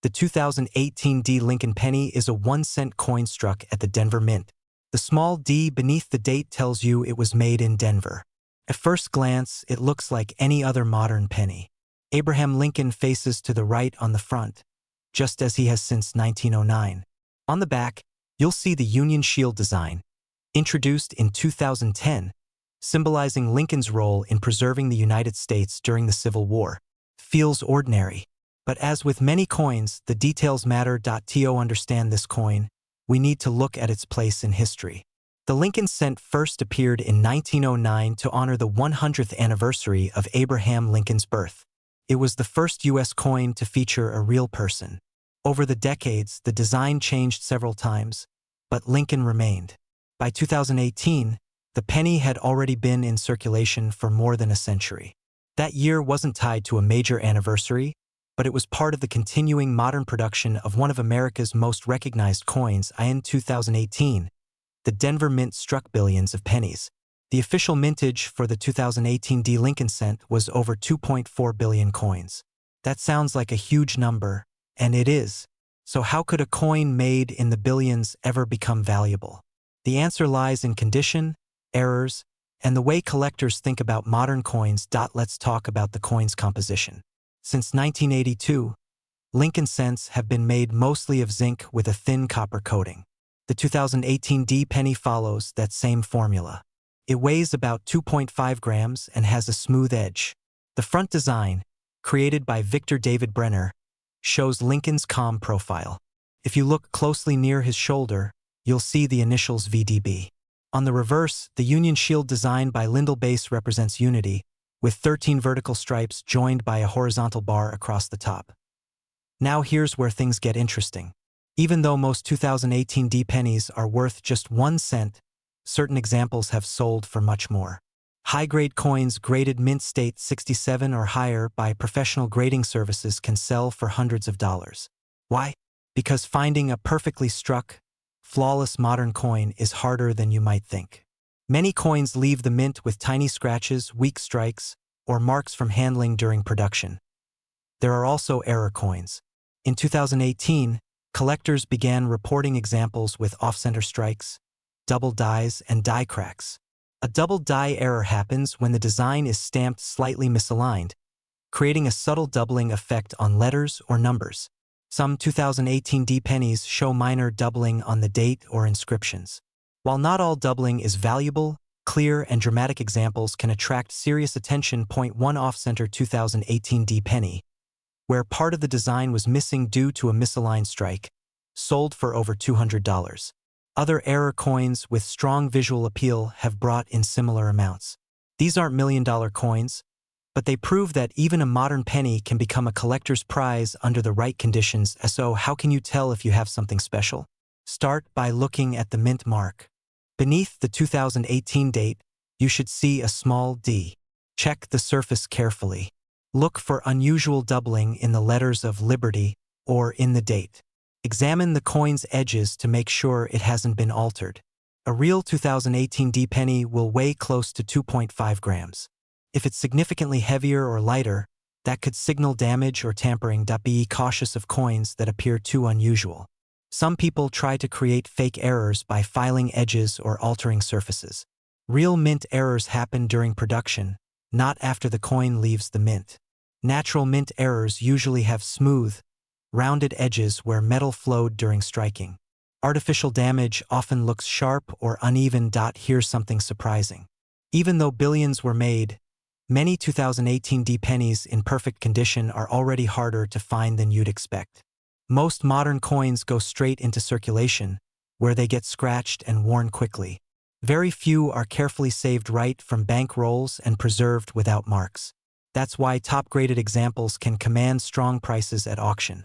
The 2018 D Lincoln penny is a 1-cent coin struck at the Denver Mint. The small D beneath the date tells you it was made in Denver. At first glance, it looks like any other modern penny. Abraham Lincoln faces to the right on the front, just as he has since 1909. On the back, you'll see the Union Shield design, introduced in 2010, symbolizing Lincoln's role in preserving the United States during the Civil War. Feels ordinary. But as with many coins, the details matter. To understand this coin, we need to look at its place in history. The Lincoln cent first appeared in 1909 to honor the 100th anniversary of Abraham Lincoln's birth. It was the first U.S. coin to feature a real person. Over the decades, the design changed several times, but Lincoln remained. By 2018, the penny had already been in circulation for more than a century. That year wasn't tied to a major anniversary, but it was part of the continuing modern production of one of America's most recognized coins. In 2018, the Denver Mint struck billions of pennies. The official mintage for the 2018 D Lincoln cent was over 2.4 billion coins. That sounds like a huge number, and it is. So how could a coin made in the billions ever become valuable? The answer lies in condition, errors, and the way collectors think about modern coins. Let's talk about the coin's composition. Since 1982, Lincoln cents have been made mostly of zinc with a thin copper coating. The 2018 D penny follows that same formula. It weighs about 2.5 grams and has a smooth edge. The front design, created by Victor David Brenner, shows Lincoln's calm profile. If you look closely near his shoulder, you'll see the initials VDB. On the reverse, the Union Shield design by Lyndall Base represents unity, with 13 vertical stripes joined by a horizontal bar across the top. Now here's where things get interesting. Even though most 2018 D pennies are worth just 1 cent, certain examples have sold for much more. High-grade coins graded mint state 67 or higher by professional grading services can sell for hundreds of dollars. Why? Because finding a perfectly struck, flawless modern coin is harder than you might think. Many coins leave the mint with tiny scratches, weak strikes, or marks from handling during production. There are also error coins. In 2018, collectors began reporting examples with off-center strikes, double dies, and die cracks. A double die error happens when the design is stamped slightly misaligned, creating a subtle doubling effect on letters or numbers. Some 2018 D pennies show minor doubling on the date or inscriptions. While not all doubling is valuable, clear and dramatic examples can attract serious attention. One off-center 2018 D penny, where part of the design was missing due to a misaligned strike, sold for over $200. Other error coins with strong visual appeal have brought in similar amounts. These aren't million-dollar coins, but they prove that even a modern penny can become a collector's prize under the right conditions. So how can you tell if you have something special? Start by looking at the mint mark. Beneath the 2018 date, you should see a small D. Check the surface carefully. Look for unusual doubling in the letters of Liberty or in the date. Examine the coin's edges to make sure it hasn't been altered. A real 2018 D penny will weigh close to 2.5 grams. If it's significantly heavier or lighter, that could signal damage or tampering. Be cautious of coins that appear too unusual. Some people try to create fake errors by filing edges or altering surfaces. Real mint errors happen during production, not after the coin leaves the mint. Natural mint errors usually have smooth, rounded edges where metal flowed during striking. Artificial damage often looks sharp or uneven. Here's something surprising. Even though billions were made, many 2018 D pennies in perfect condition are already harder to find than you'd expect. Most modern coins go straight into circulation, where they get scratched and worn quickly. Very few are carefully saved right from bank rolls and preserved without marks. That's why top-graded examples can command strong prices at auction.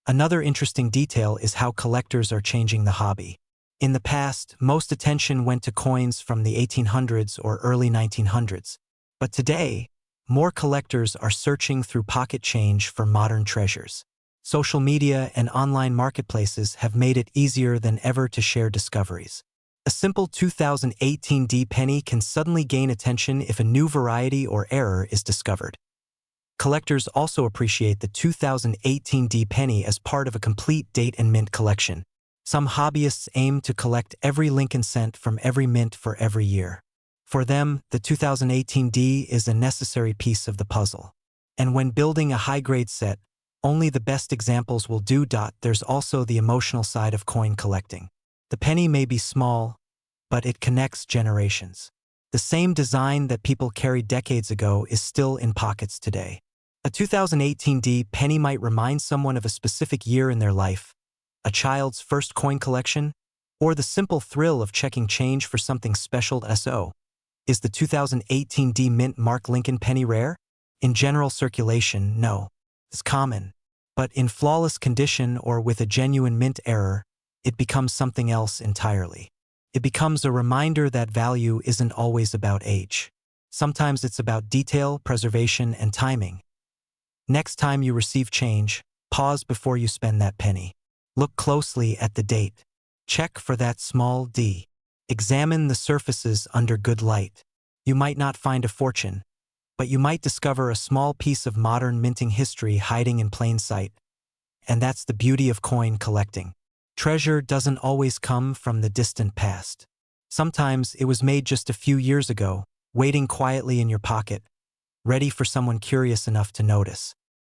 Another interesting detail is how collectors are changing the hobby. In the past, most attention went to coins from the 1800s or early 1900s. But today, more collectors are searching through pocket change for modern treasures. Social media and online marketplaces have made it easier than ever to share discoveries. A simple 2018 D penny can suddenly gain attention if a new variety or error is discovered. Collectors also appreciate the 2018 D penny as part of a complete date and mint collection. Some hobbyists aim to collect every Lincoln cent from every mint for every year. For them, the 2018 D is a necessary piece of the puzzle. And when building a high-grade set, only the best examples will do. There's also the emotional side of coin collecting. The penny may be small, but it connects generations. The same design that people carried decades ago is still in pockets today. A 2018 D penny might remind someone of a specific year in their life, a child's first coin collection, or the simple thrill of checking change for something special. So, is the 2018 D mint mark Lincoln penny rare? In general circulation, no. It's common. But in flawless condition or with a genuine mint error, it becomes something else entirely. It becomes a reminder that value isn't always about age. Sometimes it's about detail, preservation, and timing. Next time you receive change, pause before you spend that penny. Look closely at the date. Check for that small D. Examine the surfaces under good light. You might not find a fortune, but you might discover a small piece of modern minting history hiding in plain sight. And that's the beauty of coin collecting. Treasure doesn't always come from the distant past. Sometimes it was made just a few years ago, waiting quietly in your pocket, ready for someone curious enough to notice.